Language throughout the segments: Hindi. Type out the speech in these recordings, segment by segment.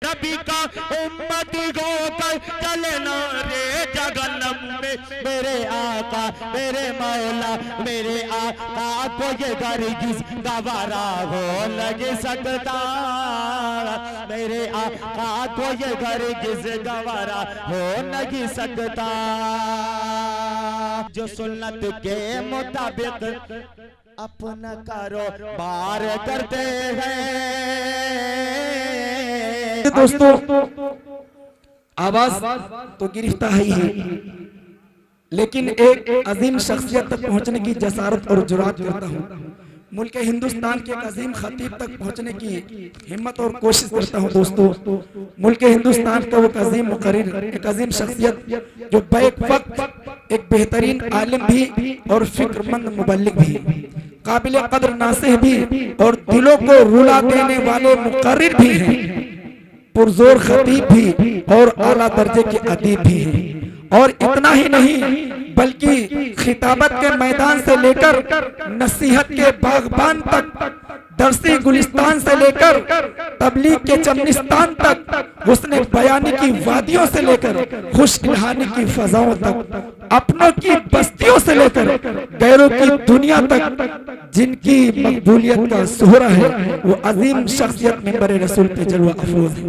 नबी का उम्मती होकर चलना रे जहन्नम में। मेरे आका मेरे मौला मेरे आका को ये हरगिज़ गवारा हो नहीं सकता, मेरे आका को ये हरगिज़ गवारा हो नहीं सकता। जो सुन्नत के मुताबिक अपना कारोबार करते हैं। दोस्तों आवाज तो गिरफ्तार ही है, लेकिन एक अजीम शख्सियत तक पहुंचने की जसारत और जुरात करता हूँ। मुल्क हिंदुस्तान के एक अजीम खतीब तक पहुंचने की हिम्मत और कोशिश करता हूँ। दोस्तों मुल्क हिंदुस्तान का वो अजीम मुकर्रिर, एक अजीम शख्सियत जो बैक वक्त एक बेहतरीन आलिम भी और फिक्रमंद मुबल्लिग भी, काबिल कदर नासिह भी और दिलों को रुला देने वाले मुकर्रिर भी हैं, पुरजोर खतीब भी और आला दर्जे के अदीब भी हैं। और इतना ही नहीं बल्कि खिताबत के मैदान से लेकर नसीहत के बागबान तक, दरसी गुलिस्तान से लेकर तबलीग के चमनिस्तान तक, हुस्ने बयानी की वादियों से लेकर खुश इल्हानी की फजाओं तक, अपनों की बस्तियों से लेकर गैरों की दुनिया तक जिनकी मकबूलियत का सोहरा है, वो अजीम शख्सियत मिंबर रसूल पे जलवा अफरोज है।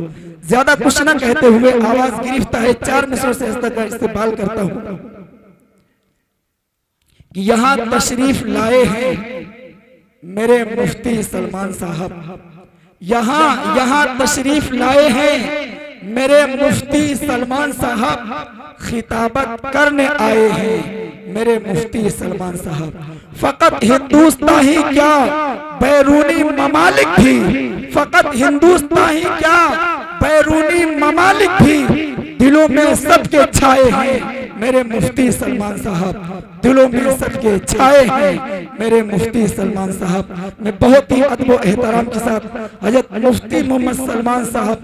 ज्यादा कुछ न कहते हुए आवाज गिरफ्तार है, 4 मिसरों से इस्तेमाल करता हूं कि यहाँ तशरीफ लाए हैं मेरे मुफ्ती सलमान साहब, यहाँ तशरीफ लाए हैं मेरे मुफ्ती सलमान साहब, खिताबत करने आए हैं मेरे मुफ्ती सलमान साहब। फकत हिंदुस्तान ही क्या बैरूनी ममालिक भी, फकत हिंदुस्तान ही क्या बैरूनी ममालिक भी दिलों में सबके छाए हैं मेरे मुफ्ती सलमान साहब, दिलों में सबके छाए हैं मेरे मुफ्ती सलमान साहब। मैं बहुत ही अदब व एहतराम के साथ हजरत मुफ्ती मोहम्मद सलमान साहब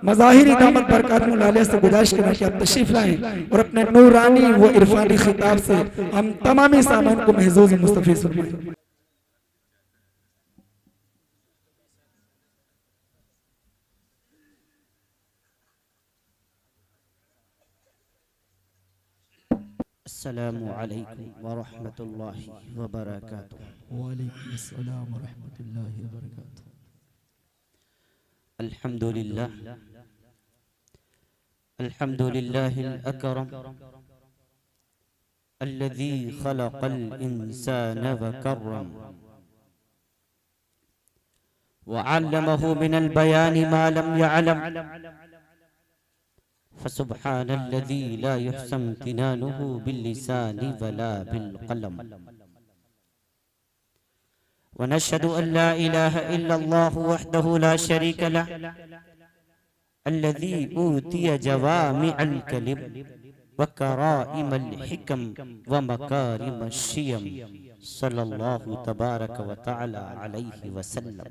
मज़ाहिरी दामत बरकातुहु आलिया से गुजारिश करना कि आप तशरीफ लाएं और अपने नूरानी व इरफानी खिताब से हम तमामी सामान को महजूज मुस्तफ़ीज़ फरमाएं। अस्सलामु अलैकुम व रहमतुल्लाहि व बरकातुहू। वालेकुम अस्सलाम व रहमतुल्लाहि व बरकातुहू। अल्हम्दुलिल्लाह अल्हम्दुलिल्लाहिल अकरम अल्लज़ी खलक़ल इंसान व कर्रम व अल्लमहु मिनल बयानि मा लम यअलम फसुब्हानल्लज़ी ला युहसन इम्तिनानुहु बिल्लिसानि वला बिलक़लम व नशहदु अन ला इलाहा इल्लल्लाहु वहदहु ला शरीका लह अल्लज़ी ऊतिय जवामिअल कलिम व कराइमल हिकम व मकारिमश शियम सल्लल्लाहु तबारक व तआला अलैहि वसल्लम।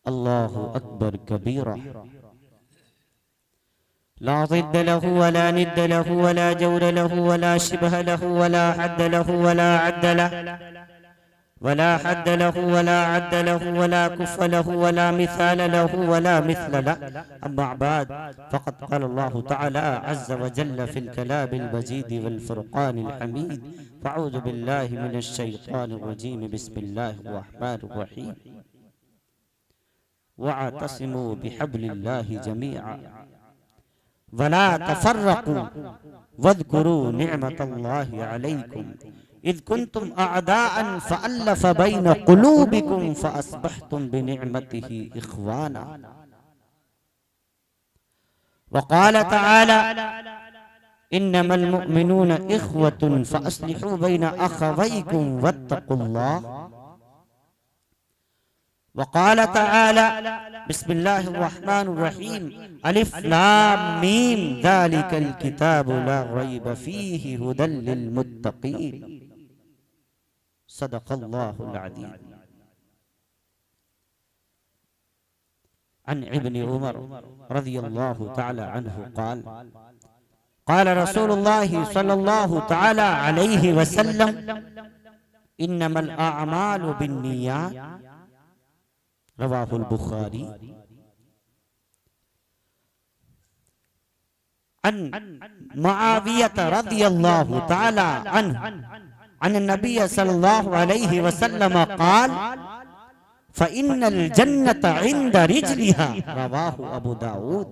अल्लाहु अकबर कबीरा ला ज़िद्द लहु वला निद्द लहु वला जौर लहु वला शिबह लहु वला हद्द लहु वला अद्द लहु वला हद्द लहु वला अद्द लहु वला कुफ़ लहु वला मिसाल लहु वला मिस्ल लहु। अम्मा बाद फ़क़द क़ाल अल्लाहु तआला अज़्ज़ व जल्ल फ़िल कलामिल मजीद वल फ़ुरक़ानिल हमीद। फ़अऊज़ु बिल्लाहि मिनश शैतानिर रजीम। बिस्मिल्लाहिर रहमानिर रहीम। वअतसिमू बिहब्लिल्लाहि जमीअन वला तफ़र्रक़ू वज़्कुरू निअमतल्लाहि अलैकुम इज़ कुन्तुम अअदाअन फ़अल्लफ़ बैन क़ुलूबिकुम फ़अस्बहतुम बिनिअमतिही इख़वाना। वक़ाल तआला इन्नमल मुअमिनूना इख़वतुन फ़अस्लिहू बैन अख़वैकुम वत्तक़ुल्लाह। वक़ाल तआला बिस्मिल्लाहिर रहमानिर रहीम अलिफ लाम मीम ज़ालिकल किताबु ला रैब फ़ीहि हुदल लिल मुत्तक़ीन। सदक़ल्लाहुल अज़ीम। अन इब्न उमर रज़ियल्लाहु तआला अन्हु क़ाल क़ाल रसूलुल्लाहि सल्लल्लाहु तआला अलैहि वसल्लम इन्नमल अअमालु बिन्नियात रवाहुल बुखारी। अन मुआवियत रज़ियल्लाहु तआला अन्हु अन नबी सल्लल्लाहु अलैहि वसल्लम क़ाल फ़इन्नल जन्नत इंद रिजलिहा रवाहु अबू दाऊद।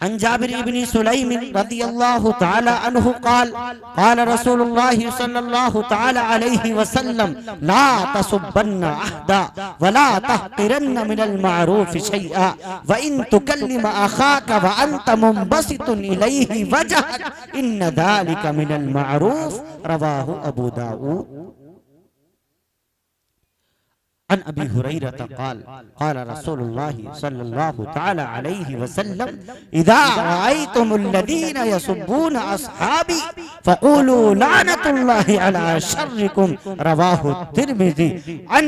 अन जाबिर इब्न सुलैम रज़ियल्लाहु तआला अन्हु क़ाल क़ाल रसूलुल्लाह सल्लल्लाहु तआला अलैहि वसल्लम ला तसुब्बन्ना अहदा वला तहक़िरन्न मिनल मअरूफ़ शैआ व इन तुकल्लिम अख़ाका व अंत मुंबसितुन इलैहि वजहक इन्न ज़ालिका मिनल मअरूफ़ रवाहु अबू दाऊद। अन अबी हुरैरा क़ाल क़ाल रसूलुल्लाह सल्लल्लाहु तआला अलैहि वसल्लम इज़ा रअयतुमुल लज़ीना यसुब्बूना अस्हाबी फ़क़ूलू लानतुल्लाहि अला शर्रिकुम रवाहु तिर्मिज़ी। अन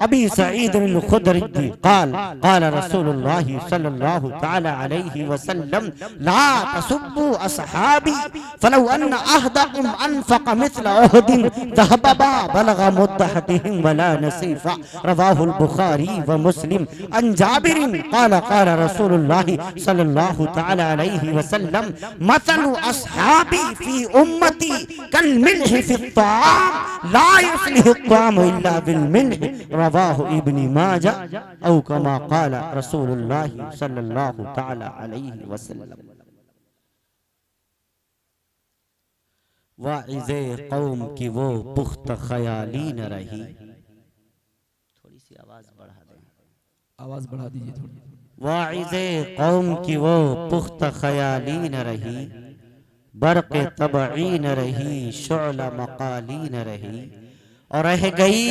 अबी सईद अल खुदरी क़ाल क़ाल रसूलुल्लाह सल्लल्लाहु तआला अलैहि वसल्लम ला तसुब्बू अस्हाबी फलौ अन्न अहदकुम अनफ़क़ मिस्ल उहदिन ज़हबा बलग़ मुद्दहतिहिम वला नसीफ़ा रवाहुल बुखारी व मुस्लिम। अन जाबिरिन क़ाल क़ाल रसूलुल्लाह सल्लल्लाहु तआला अलैहि वसल्लम मसलु अस्हाबी फ़ी उम्मती कल मिल्हि फ़ी त्ताम ला युस्लिहु त्ताम इल्ला बिल मिल्ह रवाहु इब्न माजा औ कमा क़ाल रसूलुल्लाह सल्लल्लाहु तआला अलैहि वसल्लम। वाइज़े कौम की वो पुख्त ख़याली न रही। आवाज बढ़ा दीजिए थोड़ी। वाइज़े कौम की वो पुख्त ख़याली न रही, बर्क़ तबई न रही, शुअला मक़ाली न रही, और रह गई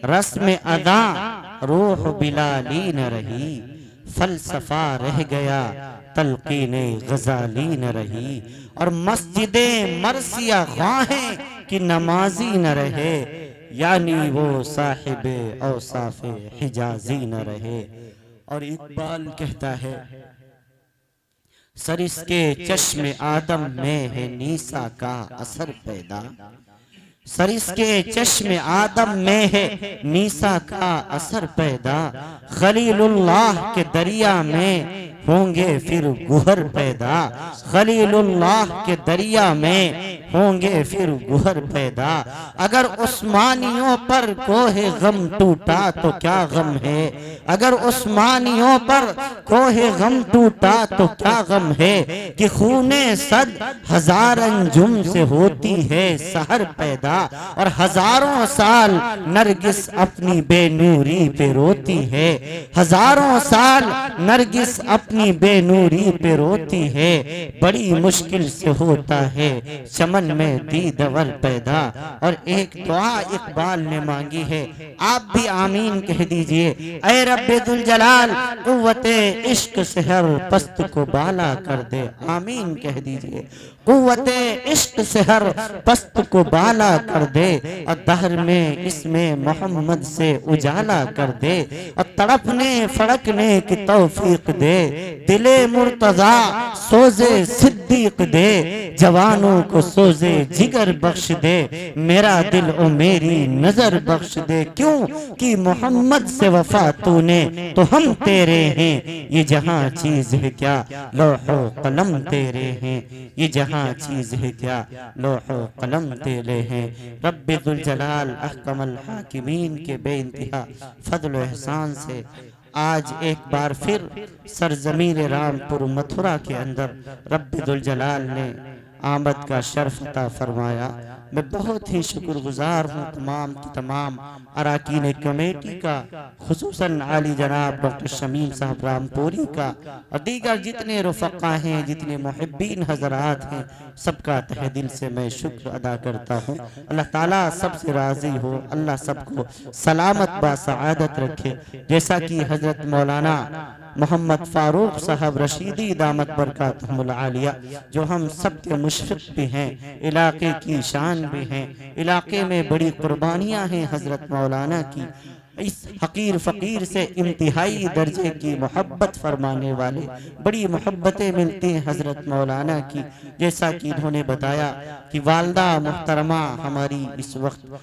रस्म अदा रूह बिलाली न रही, फ़लसफ़ा रह गया तलक़ीने ग़ज़ाली न रही, और मस्जिदे मरसिया ख़्वाहें कि नमाजी न रहे, यानी वो साहिबे औसाफ़े हिजाज़ी न रहे। और इक़बाल कहता है सरिस्के चश्मे आदम में है नीसा का असर पैदा, सरिस्के चश्मे आदम में है नीसा का असर पैदा, खलीलुल्लाह के दरिया में होंगे फिर गुहर पैदा, खलीलुल्लाह के दरिया में होंगे फिर गुहर पैदा। अगर उस्मानियों पर कोहे गम टूटा तो क्या गम है, अगर उस्मानियों पर कोहे गम टूटा तो क्या गम है, कि खूने सद हजार अंजुम से होती है सहर पैदा, और हजारों साल नरगिस अपनी बेनूरी पे रोती है, हजारों साल नरगिस अपनी बेनूरी पे रोती है, बड़ी मुश्किल से होता है चमन में दीदवर पैदा। और एक दुआ इकबाल ने मांगी है, आप भी आमीन कह दीजिए। ऐ रब्बे दुल जलाल कुव्वते इश्क से हर पस्त को बाला कर दे, आमीन कह दीजिए। कुव्वते इश्क से हर पस्त को बाला कर दे, और दहर में इसमें मोहम्मद से उजाला कर दे, और तड़पने फड़कने की तौफीक दे, दिले मुर्तजा सोजे सिद्दीक दे, जवानों को सोजे जिगर बख्श दे, मेरा दिल ओ मेरी नजर बख्श दे। क्यों कि मोहम्मद से वफा तूने तो हम तेरे हैं, ये जहां चीज है क्या लौहो कलम तेरे हैं, ये जहां चीज है क्या लौहो कलम तेरे हैं। रब्बे दुल जलाल अहकमल हाकिमीन के बेइंतहा फजल व एहसान से आज एक बार फिर सरजमीन रामपुर मथुरा के अंदर रब्बे दुल जलाल ने आमद का शर्फ अता फरमाया। मैं बहुत ही शुक्रगुजार हूँ तमाम की तमाम अराकीन कमेटी का, खुसूसन आली जनाब डॉक्टर शमीम साहब रामपुरी का, और दीगर जितने रुफ़क़ा हैं, जितने मुहिब्बीन हज़रात हैं, सबका तहे दिल से मैं शुक्र अदा करता हूँ। अल्लाह ताला सबसे राज़ी हो, अल्लाह सबको सलामत बासआदत रखे। जैसा कि हज़रत मौलाना मोहम्मद फारूक साहब रशीदी दामत बरकातहुल आलिया, जो हम सब के मुशफ़िक़ भी हैं, इलाके की शान भी हैं, इलाके में बड़ी कुर्बानियाँ हैं हज़रत मौलाना की, इस हकीर फ़कीर से इंतहाई दर्जे की मोहब्बत फरमाने वाले, बड़ी मोहब्बतें मिलती हैं हज़रत मौलाना की। जैसा कि इन्होंने बताया कि वालदा मुहतरमा हमारी इस वक्त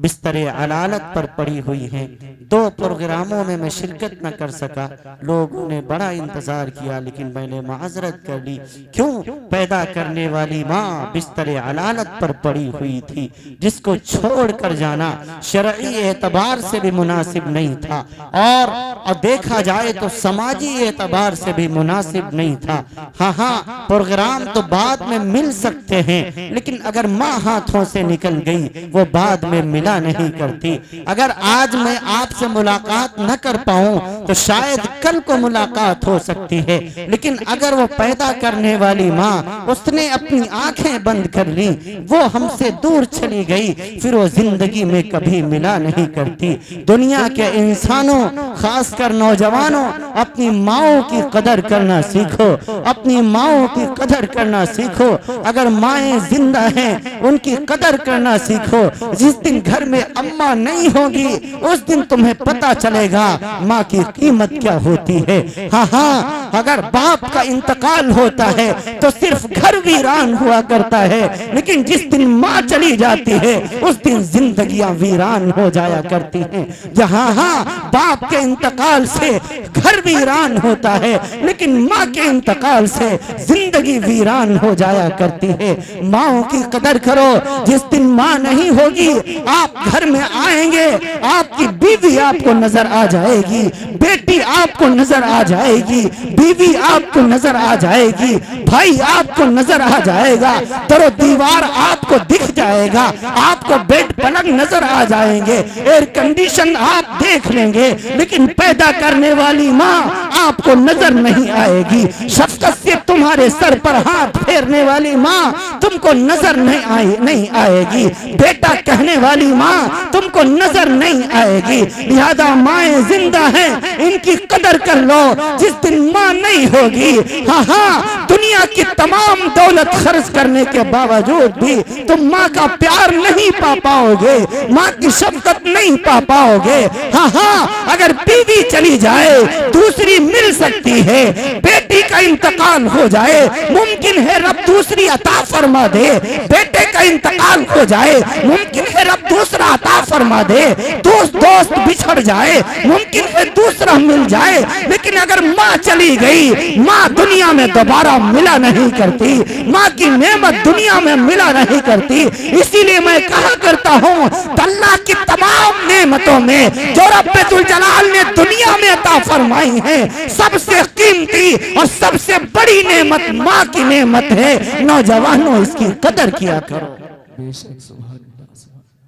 बिस्तरे अलालत पर पड़ी हुई हैं। 2 प्रोग्रामों में मैं शिरकत न कर सका, लोगों ने बड़ा इंतजार किया, लेकिन मैंने माजरत कर ली। क्यों? पैदा करने वाली माँ बिस्तरे अलालत पर पड़ी हुई थी, जिसको छोड़ कर जाना शरई एतबार से भी मुनासिब नहीं था, और देखा जाए तो समाजी एतबार से भी मुनासिब नहीं था। हाँ, प्रोग्राम तो बाद में मिल सकते हैं, लेकिन अगर माँ हाथों से निकल गई वो बाद में मिला नहीं करती। अगर आज मैं आपसे मुलाकात न कर पाऊं तो शायद कल को मुलाकात हो सकती है, लेकिन अगर वो पैदा करने वाली माँ उसने अपनी आंखें बंद कर ली, वो हमसे दूर चली गई, फिर वो जिंदगी में कभी मिला नहीं करती। दुनिया के इंसानों, खासकर नौजवानों, अपनी माओं की कदर करना सीखो, अपनी माओं की कदर करना सीखो। अगर माएं जिंदा हैं उनकी कदर करना सीखो। जिस दिन घर में अम्मा नहीं होगी उस दिन तुम्हें पता चलेगा माँ की कीमत क्या होती है। हाँ, अगर बाप का इंतकाल होता है तो सिर्फ घर वीरान हुआ करता है, लेकिन जिस दिन माँ चली जाती है उस दिन जिंदगियां वीरान हो जाया करती हैं। जहाँ बाप के इंतकाल से घर वीरान होता है, लेकिन माँ के इंतकाल से जिंदगी वीरान हो जाया करती है। माँओं की कदर करो। जिस दिन माँ नहीं होगी आप घर में आएंगे, आपकी बीवी आपको नजर आ जाएगी, बेटी आपको नजर आ जाएगी, बीवी आपको नजर आ जाएगी, भाई आपको नजर आ जाएगा, दरो दीवार आपको दिख जाएगा, आपको बेड पलंग नजर आ जाएंगे, एयर कंडीशन आप देख लेंगे, लेकिन पैदा करने वाली माँ आपको नजर नहीं आएगी। शफकत से तुम्हारे सर पर हाथ फेरने वाली माँ तुमको नजर नहीं आएगी। बेटा कहने वाली माँ तुमको नजर नहीं आएगी। लिहाजा माएं जिंदा हैं, इनकी कदर कर लो। जिस दिन माँ नहीं होगी, हाँ, दुनिया की तमाम दौलत खर्च करने के बावजूद भी तुम माँ का प्यार नहीं पा पाओगे, माँ की शफकत नहीं पा पाओगे। हाँ, अगर बीवी चली जाए दूसरी मिल सकती है, बेटी का इंतकाल हो जाए मुमकिन है रब दूसरी अता फरमा दे, बेटे का इंतकाल हो जाए मुमकिन है रब दूसरा अता फरमा दे, दोस्त बिछड़ जाए मुमकिन है दूसरा मिल जाए, लेकिन अगर माँ चली गई, माँ दुनिया में दोबारा मिला नहीं करती, माँ की नेमत दुनिया में मिला नहीं करती। इसीलिए मैं कहा करता हूँ अल्लाह की तमाम नेमतों में जो रब्बुल जलाल ने दुनिया में अता फरमाई है, सबसे कीमती और सबसे बड़ी नेमत माँ की नेमत है। नौजवानों इसकी कदर किया करो।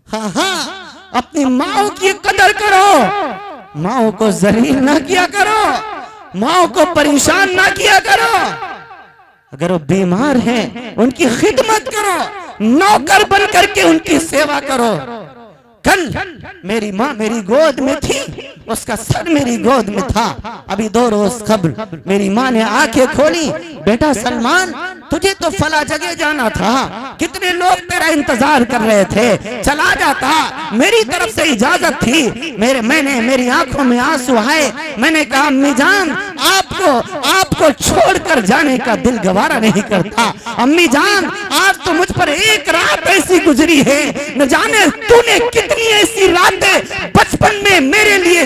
हाँ, अपनी माँ की कदर करो, माँ को जलील ना किया करो, माँ को परेशान ना किया करो। अगर वो बीमार हैं उनकी खिदमत करो, नौकर बन करके उनकी सेवा करो। कल मेरी माँ मेरी गोद में थी, उसका सर मेरी गोद में था। अभी 2 रोज कबल मेरी माँ ने आंखें खोली, बेटा सलमान तुझे तो फला जगह जाना था, कितने लोग तेरा इंतजार कर रहे थे, चला जाता। मेरी तरफ से इजाजत थी, मेरी आंखों में आंसू आए। मैंने कहा अम्मी जान आपको छोड़कर जाने का दिल गवारा नहीं करता। अम्मी जान आज तो मुझ पर एक रात ऐसी गुजरी है, न जाने तूने कितनी ऐसी रातें बचपन में मेरे लिए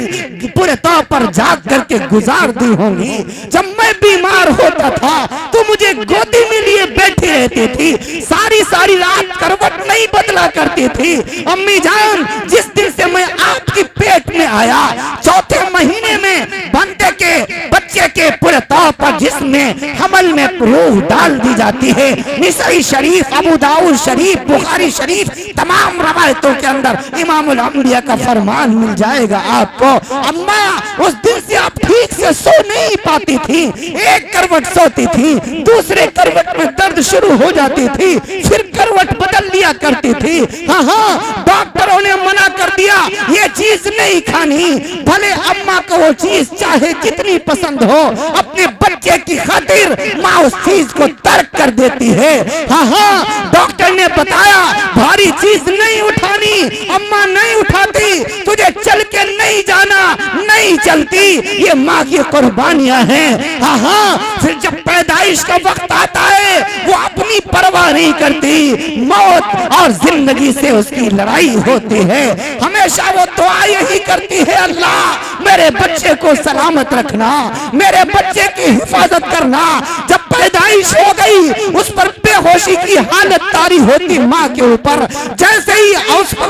पूरे तौर पर जाग करके गुजार दी होंगी। जब मैं बीमार होता था तो मुझे गोदी में लिए बैठी रहती थी, सारी रात करवट नहीं बदला करती थी। अम्मी जान जिस दिन से मैं आपकी पेट में आया, 4थे महीने में बंदे के बच्चे के पूरे तौर पर जिसमें हमल में रूह डाल दी जाती है। निसाई शरीफ, अबू दाऊद शरीफ, बुखारी शरीफ, तमाम रवायतों के अंदर इमामुल अंबिया का फरमान मिल जाएगा आपको। अम्मा उस दिन से आप ठीक से सो नहीं पाती थी, एक करवट सोती थी, दूसरे करवट में दर्द शुरू हो जाती थी, फिर करवट बदल लिया करती थी। हाँ, डॉक्टरों ने मना कर दिया ये चीज नहीं खानी, भले अम्मा को वो चीज चाहे जितनी पसंद हो, अपने बच्चे की खातिर माँ उस चीज को तर्क कर देती है। हाँ, डॉक्टर ने बताया भारी चीज नहीं उठानी, अम्मा नहीं उठाती, तुझे चल के नहीं जाना, नहीं नहीं चलती। ये माँ की कुर्बानियां हैं। हाँ हाँ, फिर जब पैदाइश का वक्त आता है वो अपनी परवाह नहीं करती, मौत और जिंदगी से उसकी लड़ाई होती है। हमेशा वो दुआ यही करती है, अल्लाह मेरे बच्चे को सलामत रखना, मेरे बच्चे की हिफाजत करना। जब पैदाइश हो गई उस पर बेहोशी की हालत तारी होती माँ के ऊपर। जैसे ही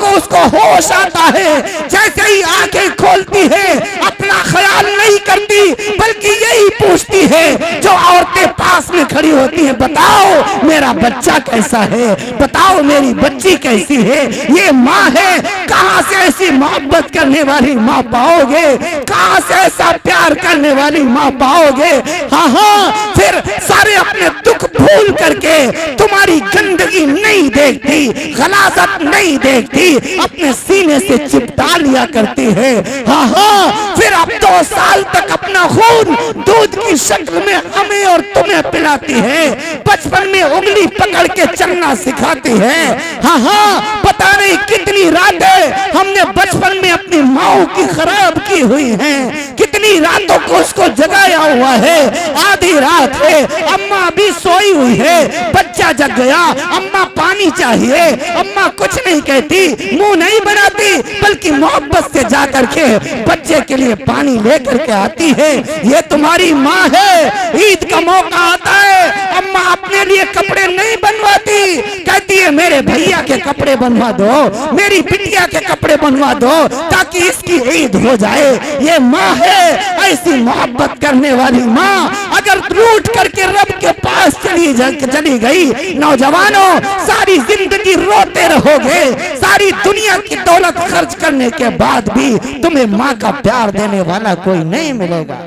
उसको होश आता है, जैसे ही आंखें खोलती है, अपना ख्याल नहीं करती बल्कि यही पूछती है जो औरतें पास में खड़ी होती हैं, बताओ मेरा बच्चा कैसा है, बताओ मेरी बच्ची कैसी है। ये माँ है, कहां से ऐसी मोहब्बत करने वाली माँ पाओगे, कहां से ऐसा प्यार करने वाली माँ पाओगे। हाँ हाँ, फिर सारे अपने दुख भूल करके तुम्हारी गंदगी नहीं देखती, गलाजत नहीं देखती, अपने सीने से चिपटा लिया करती है। हाँ हाँ, फिर अब 2 साल तक अपना खून दूध की शक्ल में हमें और तुम्हें पिलाती है। बचपन में उंगली पकड़ के चलना सिखाती है। हाँ हाँ, पता नहीं कितनी रातें हमने बचपन में अपनी माँ की खराब की हुई हैं, कितनी रातों को उसको जगाया हुआ है। आधी रात है, अम्मा अभी सोई हुई है, बच्चा जग गया, अम्मा पानी चाहिए, अम्मा कुछ नहीं कहती, मुंह नहीं बनाती, बल्कि मोहब्बत से जाकर के बच्चे के लिए पानी लेकर के आती है। ये तुम्हारी माँ है। ईद का मौका आता है, अम्मा अपने लिए कपड़े नहीं बनवाती, कहती है मेरे भैया के कपड़े बनवा दो, मेरी बिटिया के कपड़े बनवा दो ताकि इसकी ईद हो जाए। ये माँ है, ऐसी मोहब्बत करने वाली माँ अगर रूठ करके रब के पास चली गई, नौजवानों सारी जिंदगी रोते रहोगे। सारी दुनिया की दौलत खर्च करने के बाद भी तुम्हें माँ का प्यार देने वाला कोई नहीं मिलेगा।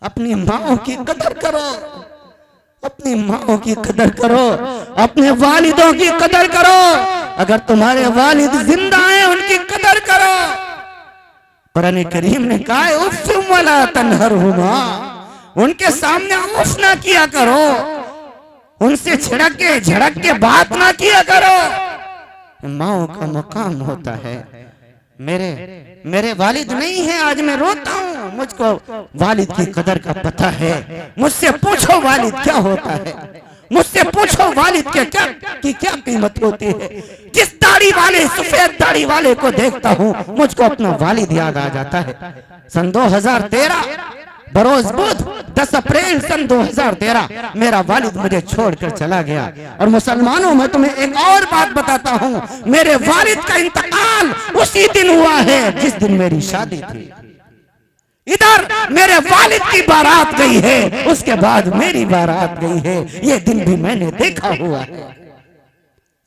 अपनी माँ की कदर करो, अपनी माँ की कदर करो, अपने वालिदों की कदर करो। अगर तुम्हारे वालिद जिंदा हैं उनकी कदर करो। कुरान करीम ने कहा है उफ़ वला तनहरहुमा, उनके सामने उफ़ ना किया करो, उनसे झड़क के बात ना किया करो। माँ का मकाम होता है। मेरे वालिद नहीं है, आज मैं रोता हूँ, मुझको वालिद की कदर का पता है। मुझसे पूछो वालिद क्या होता है, मुझसे पूछो वालिद के क्या कीमत होती है। जिस दाढ़ी वाले, सफेद दाढ़ी वाले को देखता हूँ मुझको अपना वालिद याद आ जाता है। सन 2013 बरोज बुध 10 अप्रैल सन 2013 मेरा वालिद मुझे छोड़कर चला गया। और मुसलमानों, मैं तुम्हें एक और बात बताता हूँ, मेरे वालिद का इंतकाल उसी दिन हुआ है जिस दिन मेरी शादी थी। इधर मेरे वालिद की बारात गई है, उसके बाद मेरी बारात गई है। ये दिन भी मैंने देखा हुआ है।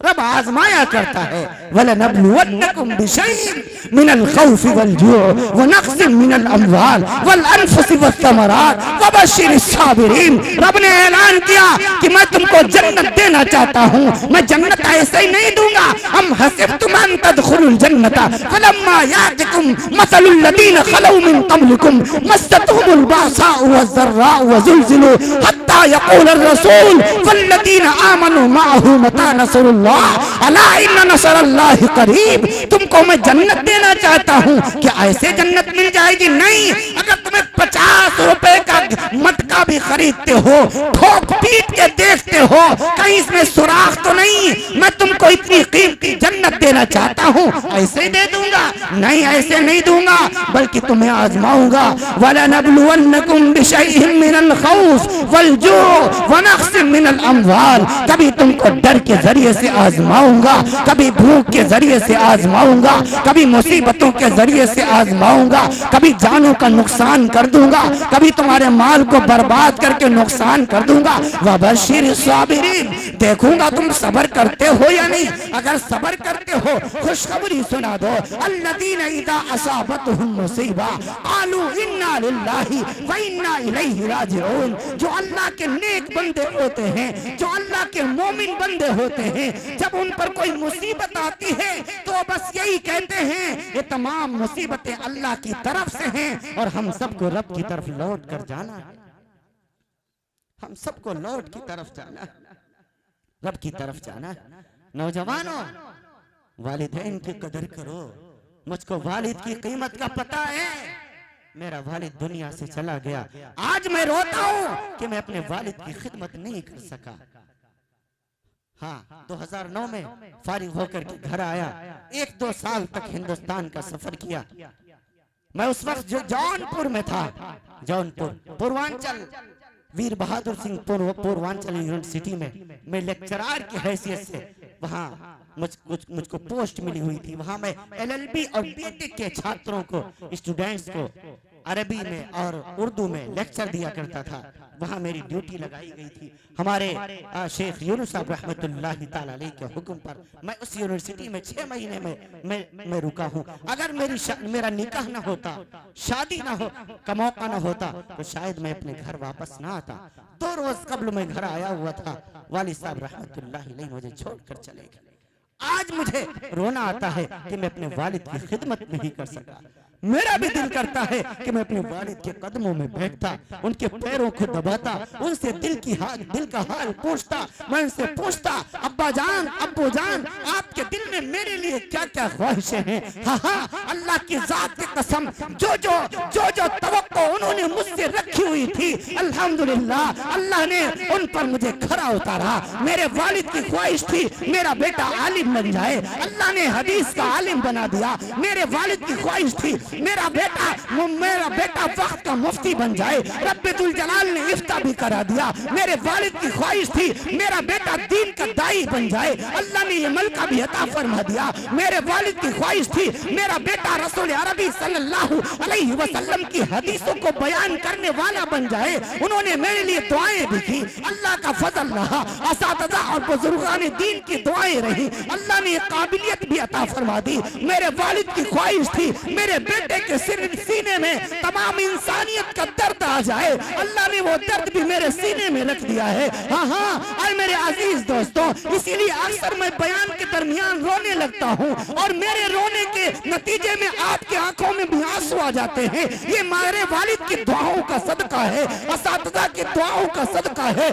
रब आजमाया करता है। वलनब्लुवन्नकुम बिशैइन मिनल खौफि वल जू' व नक़्सिन मिनल अमवाल वल अनफुसि वस्समरात वबश्शिरिस साबिरीन। रब ने ऐलान किया कि मैं तुमको जन्नत देना चाहता हूँ। मैं जन्नत ऐसे ही नहीं दूंगा। अम हसिबतुम अन तदखुलुल जन्नता फलम्मा यातिकुम मसलुल लदीन खलौ मिन क़ब्लिकुम मस्सतहुमुल बअसाउ वज़्ज़र्राउ वज़ुलज़िलू हत्ता यक़ूलर रसूल वल्लदीन आमनू मअहू मता नसरुल्लाह अला इन्ना नसरल्लाहि करीब। तुमको मैं जन्नत देना चाहता हूँ। क्या ऐसे जन्नत मिल जाएगी? नहीं। अगर तुम्हें 50 रुपए का मटका भी खरीदते हो, ठोक पीट के देखते हो कहीं इसमें सुराख तो नहीं, मैं तुमको इतनी कीमती जन्नत देना चाहता हूँ, ऐसे दे दूंगा? नहीं, ऐसे नहीं दूंगा, बल्कि तुम्हें आजमाऊंगा। वलनब्लुवन्नकुम बिशैइन मिनल खौफ वल जू' व नक़्सिन मिनल अमवाल। कभी तुमको डर के जरिए से आजमाऊंगा, कभी भूख के जरिए से आजमाऊंगा, कभी मुसीबतों के जरिए से आजमाऊंगा, कभी जानों का नुकसान कर दूंगा, कभी तुम्हारे माल को बर्बाद करके नुकसान कर दूंगा। वबश्शिरिस साबिरीन, देखूंगा तुम सब्र करते हो या नहीं। अगर सब्र करते हो खुशखबरी सुना दो। अल्लज़ीना इज़ा असाबतहुम मुसीबा क़ालू इन्ना लिल्लाहि व इन्ना इलैहि राजिऊन। जो अल्लाह के नेक बंदे होते हैं, जो अल्लाह के मोमिन बंदे होते हैं, जब उन पर कोई मुसीबत आती है तो बस यही कहते हैं ये तमाम मुसीबतें अल्लाह की तरफ से हैं और हम सबको रब की तरफ लौट कर जाना है। हम सबको लौट की तरफ जाना है, रब की तरफ जाना है। नौजवानों, वालिदैन की कदर करो, मुझको वालिद की कीमत का पता है। मेरा वालिद दुनिया से चला गया, आज मैं रोता हूं कि मैं अपने वालिद की खिदमत नहीं कर सका। हाँ, 2009 में फारिग होकर के घर आया, 1-2 साल तक हिंदुस्तान का सफर किया। मैं उस वक्त जो जौनपुर में था, जौनपुर पूर्वांचल, वीर बहादुर सिंह पूर्वांचल यूनिवर्सिटी में मैं लेक्चरर की हैसियत से वहाँ मुझको पोस्ट मिली हुई थी। वहाँ मैं LLB और BTech के छात्रों को, स्टूडेंट्स को अरबी में और उर्दू में लेक्चर दिया करता था। वहाँ मेरी ड्यूटी लगाई गई थी। हमारे शेख यूनुस साहब रहमतुल्लाहि ताला अलैह के हुक्म पर मैं उस यूनिवर्सिटी में 6 महीने में मैं रुका हूँ। अगर मेरा निकाह ना होता, शादी ना हो का मौका ना होता, तो शायद मैं अपने घर वापस ना आता। 2 रोज कबल मैं घर आया हुआ था, वालिद साहब रहमतुल्लाहि अलैह मुझे छोड़कर चले गए। आज मुझे रोना आता है कि मैं अपने वालिद की खिदमत नहीं कर सका। मेरा भी दिल करता है कि मैं अपने वालिद के कदमों में बैठता, उनके पैरों को दबाता, उनसे दिल का हाल पूछता। मैं उनसे पूछता, अब्बा जान, अब्बू जान, आपके दिल में मेरे लिए क्या क्या ख्वाहिशें हैं? हाँ हाँ, अल्लाह की जात की कसम, जो तवक्को उन्होंने मुझसे रखी हुई थी, अल्हम्दुलिल्लाह अल्लाह ने उन पर मुझे खरा उतारा। मेरे वालिद की ख्वाहिश थी मेरा बेटा आलिम बन जाए, अल्लाह ने हदीस का आलिम बना दिया। मेरे वालिद की ख्वाहिश थी मेरा बेटा वक्त का मुफ्ती बन जाए, रब्बुल जलाल ने इफ्ता भी करा दिया। मेरे वालिद की ख्वाहिश थी मेरा बेटा दीन का दाई बन जाए, अल्लाह ने ये मलका भी अता फरमा दिया। मेरे वालिद की ख्वाहिश थी मेरा बेटा रसूल अरबी सल्लल्लाहु अलैहि वसल्लम की हदीसों को बयान करने वाला बन जाए। उन्होंने मेरे लिए दुआएं भी की, अल्लाह का फजल रहा, असातिज़ा और बुजुर्गान दीन की दुआएं रही, अल्लाह ने काबिलियत भी अता फरमा दी। मेरे वालिद की ख्वाहिश थी मेरे बेटे के सीने में तमाम इंसानियत का दर्द आ जाए, अल्लाह ने वो दर्द भी मेरे सीने में रख दिया है। हाँ हाँ, और मेरे अजीज दोस्तों, इसीलिए अक्सर मैं बयान के दरमियान रोने लगता हूँ और मेरे रोने के नतीजे में आपकी आंखों में भी आंसू आ जाते हैं। ये मेरे वालिद की दुआओं का सदका है, असातिज़ा की दुआओं का सदका है।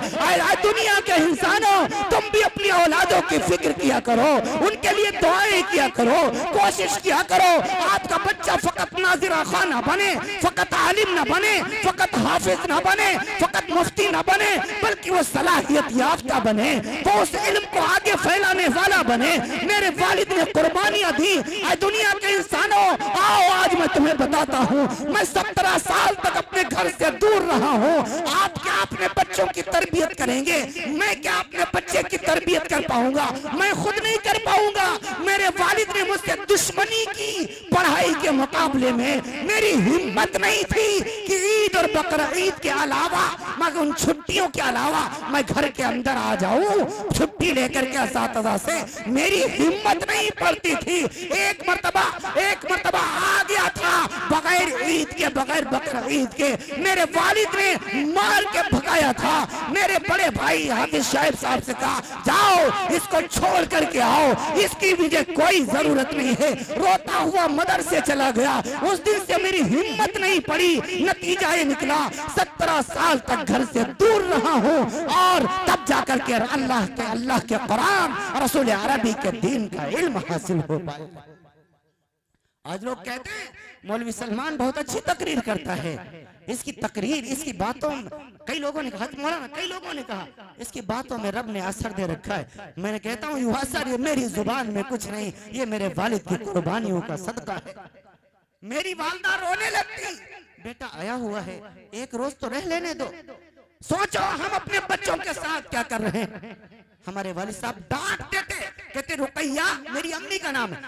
दुनिया के इंसानों, तुम भी अपनी औलादों की फिक्र किया करो, उनके लिए दुआएं किया करो, कोशिश किया करो। आपका बच्चा फकत नाज़िरा खान ना बने, फकत आलिम ना बने, फकत हाफिज ना बने, फकत मुफ्ती ना बने, बल्कि वो सलाहियत याफ्ता बने, वो उस इल्म को आगे फैलाने वाला बने। मेरे वालिद ने कुर्बानियां दी। दुनिया के इंसानों, आओ आज मैं तुम्हें बताता हूँ, मैं 17 साल तक अपने घर से दूर रहा हूँ। आप क्या अपने बच्चों की तरबियत करेंगे? मैं क्या अपने बच्चे की तरबियत कर पाऊंगा? मैं खुद नहीं कर पाऊंगा। मेरे वालिद ने मुझसे दुश्मनी की पढ़ाई के मुकाबले में। मेरी हिम्मत नहीं थी कि ईद और बकरा ईद के अलावा, मगर उन छुट्टियों के अलावा मैं घर के अंदर आ जाऊं छुट्टी लेकर के असातिज़ा से। मेरी हिम्मत नहीं पड़ती थी। एक मर्तबा आ गया था बगैर ईद के, बगैर बकरा ईद के। मेरे वालिद ने मार के भगाया था। मेरे बड़े भाई हाफिज साहब से कहा, जाओ इसको छोड़ करके आओ, इसकी मुझे कोई जरूरत नहीं है। रोता हुआ मदरसे चला गया। उस दिन से मेरी हिम्मत नहीं पड़ी। नतीजा ये निकला, 17 साल तक घर से दूर रहा हूँ और तब जाकर के अल्लाह के कुरान, रसूल अरबी के दीन का इल्म हासिल हो पाया। आज लोग कहते हैं मौलवी सलमान बहुत अच्छी तकरीर करता है। इसकी तकरीर, इसकी बातों, कई लोगों ने कहा, मौलाना कई लोगों ने कहा इसकी बातों में रब ने असर दे रखा है। मैंने कहता हूँ ये असर ये मेरी जुबान में कुछ नहीं, ये मेरे वालिद की कुर्बानियों का सदका है। मेरी वालदा रोने लगती, बेटा आया हुआ है, एक रोज तो रह लेने दो। सोचो हम अपने बच्चों के साथ क्या कर रहे हैं। हमारे वालिद साहब डांट देते, कहते रुकैया मेरी अम्मी का नाम है,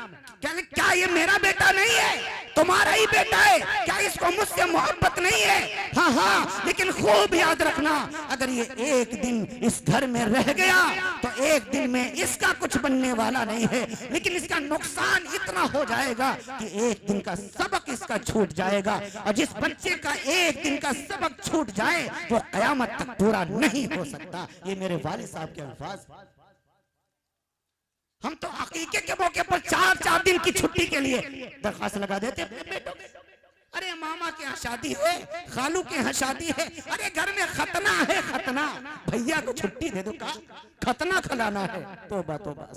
क्या ये मेरा बेटा नहीं है, तुम्हारा ही बेटा है, क्या इसको मुझसे मोहब्बत नहीं है? हाँ हाँ, लेकिन खूब याद रखना, अगर ये एक दिन इस घर में रह गया तो एक दिन में इसका कुछ बनने वाला नहीं है, लेकिन इसका नुकसान इतना हो जाएगा कि एक दिन का सबक इसका छूट जाएगा। और जिस बच्चे का एक दिन का सबक छूट जाए वो कयामत तक पूरा नहीं हो सकता। ये मेरे वालिद साहब के अल्फाज। हम तो अकीके के मौके पर 4-4 दिन की छुट्टी के लिए दरखास्त लगा देते अपने बेटों के। अरे मामा के यहाँ शादी है, खालू के यहाँ शादी है, अरे घर में खतना है, खतना, भैया को छुट्टी दे दो, का खतना खिलाना है। तौबा तौबा,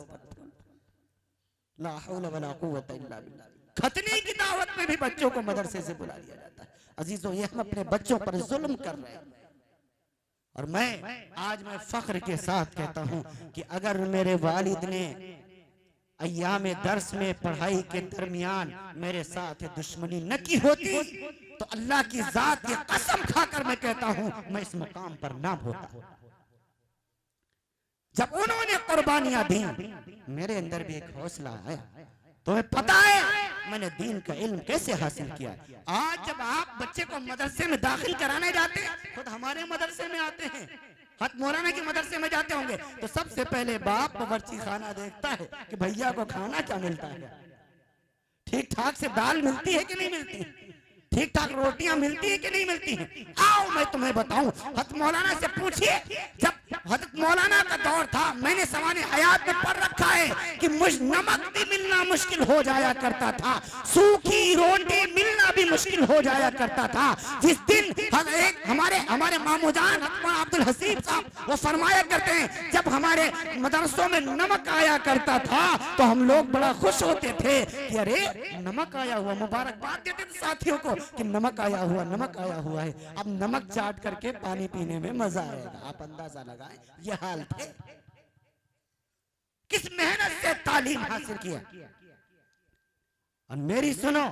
ला हौला वला कुव्वता इल्ला बिल्लाह। खतने की दावत में भी बच्चों को मदरसे से बुला लिया जाता है। अजीजों, ये हम अपने बच्चों पर जुल्म कर रहे हैं। और मैं फख्र के साथ कहता हूं कि अगर मेरे वालिद ने अय्याम दर्स में पढ़ाई के दरमियान मेरे साथ दुश्मनी न की होती तो अल्लाह की जात की कसम खाकर मैं कहता हूं मैं इस मुकाम पर ना होता। जब उन्होंने कुर्बानियां दी मेरे अंदर भी एक हौसला आया। तुम्हें पता है मैंने दीन का इल्म कैसे हासिल किया। आज जब आप बच्चे को मदरसे में दाखिल कराने जाते हैं, खुद हमारे मदरसे में आते हैं, हत मौलाना के मदरसे में जाते होंगे, तो सबसे पहले बाप बावर्ची खाना देखता है कि भैया को खाना क्या मिलता है, ठीक ठाक से दाल मिलती है कि नहीं मिलती, ठीक ठाक रोटियां मिलती है कि नहीं मिलती हैं। आओ मैं तुम्हें बताऊं, हत मौलाना से पूछिए, जब हजरत मौलाना का दौर था, मैंने सवाने हयात में पढ़ रखा है कि मुझ नमक भी मिलना मुश्किल हो जाया करता था, सूखी रोटी मिलना भी मुश्किल हो जाया करता था। जिस दिन एक हमारे मामूजान अब्दुल हसीब साहब वो फरमाया करते हैं, जब हमारे मदरसों में नमक आया करता था तो हम लोग बड़ा खुश होते थे कि अरे नमक आया हुआ, मुबारकबाद देते थे साथियों को कि नमक आया हुआ है। अब नमक चाट करके पानी पीने में मजा आएगा। आप अंदाजा लगाएं, ये हाल थे। किस मेहनत से तालीम हासिल किया। और मेरी सुनो,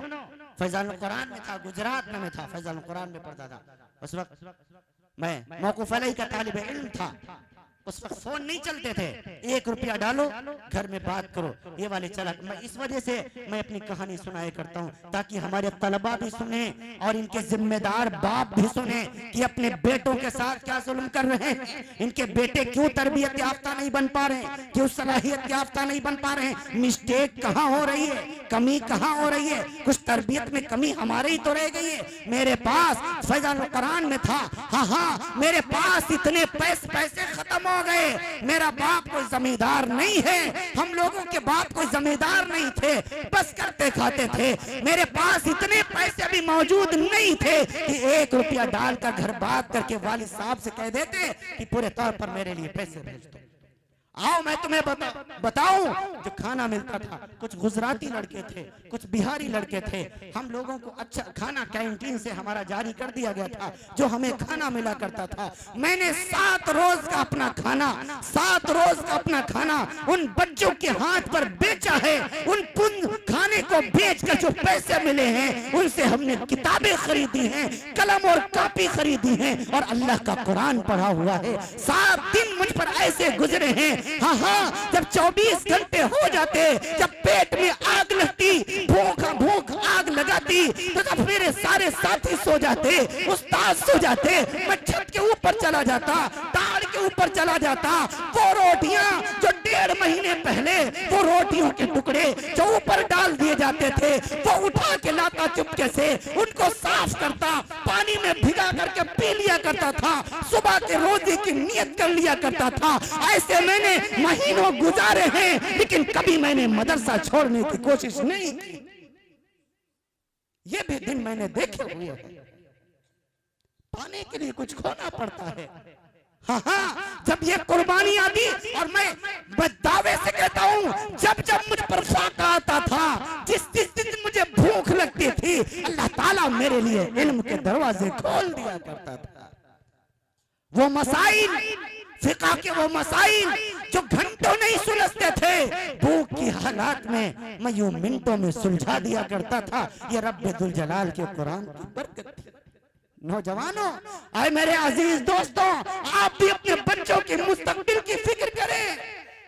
फैजाल कुरान में था, गुजरात में था, फैजाल कुरान में पढ़ता था। उस वक्त मैं मौकूफ अलैह का तालिब इल्म था। उस वक्त फोन नहीं चलते थे, 1 रुपया डालो घर में बात करो, ये वाले चला। मैं इस वजह से मैं अपनी कहानी सुनाया करता हूँ ताकि हमारे तलबा भी सुने और इनके जिम्मेदार बाप भी सुने कि अपने बेटों के साथ क्या जुल्म कर रहे हैं, इनके बेटे क्यों तरबियत याफ्ता नहीं बन पा रहे हैं, क्यों सलाहियत याफ्ता नहीं बन पा रहे हैं, मिस्टेक कहाँ हो रही है, कमी कहाँ हो रही है। कुछ तरबियत में कमी हमारे ही तो रह गई है। मेरे पास फैजाल कुरान में था, हाँ मेरे पास इतने पैसे खत्म हो गए। मेरा बाप कोई जमींदार नहीं है, हम लोगों के बाप कोई जमींदार नहीं थे, बस करते खाते थे। मेरे पास इतने पैसे भी मौजूद नहीं थे कि 1 रुपया डालकर घर बात करके वालिद साहब से कह देते कि पूरे तौर पर मेरे लिए पैसे भेज दो। आओ मैं तुम्हें बताऊं, जो खाना मिलता था, कुछ गुजराती लड़के थे, कुछ बिहारी लड़के थे, हम लोगों को अच्छा खाना कैंटीन से हमारा जारी कर दिया गया था, जो हमें खाना मिला करता था। मैंने 7 रोज का अपना खाना उन बच्चों के हाथ पर बेचा है। उन खाने को बेचकर जो पैसे मिले हैं उनसे हमने किताबें खरीदी हैं, कलम और कॉपी खरीदी हैं और अल्लाह का कुरान पढ़ा हुआ है। 7 दिन मुझ पर ऐसे गुजरे हैं। हाँ, जब 24 घंटे हो जाते, जब पेट में आग लगती, भूख आग लगाती, तो जब मेरे सारे साथी सो जाते, उस्ताद सो जाते, मैं छत के ऊपर चला जाता, ताड़ के ऊपर चला जाता। वो रोटियां जो 1.5 महीने पहले वो रोटियों के टुकड़े जो ऊपर डाल दिए जाते थे, वो उठा के लाता चुपके से, उनको साफ करता, पानी में भिगा करके पी लिया करता था, सुबह के रोजे की नियत कर लिया करता था। ऐसे मैंने महीनों गुजारे हैं, लेकिन कभी मैंने मदरसा छोड़ने की कोशिश नहीं की। ये भी दिन मैंने देखे हुए हैं। पाने के लिए कुछ खोना पड़ता है। हाँ, जब ये कुर्बानी आती, और मैं दावे से कहता हूँ, जब मुझ पर फाका आता था, जिस दिन मुझे भूख लगती थी, अल्लाह ताला मेरे लिए इल्म के दरवाजे खोल दिया करता था। वो मसाइल, फिक़ह के वो मसाइल जो घंटों नहीं सुलझते थे, भूख की हालात में मैं यूं मिनटों में सुलझा दिया करता था। ये रब्बे दुल जलाल के कुरान की बरकत थी। नौजवानों, आए मेरे अजीज दोस्तों, आप भी अपने बच्चों के मुस्तकबिल की फिक्र करें।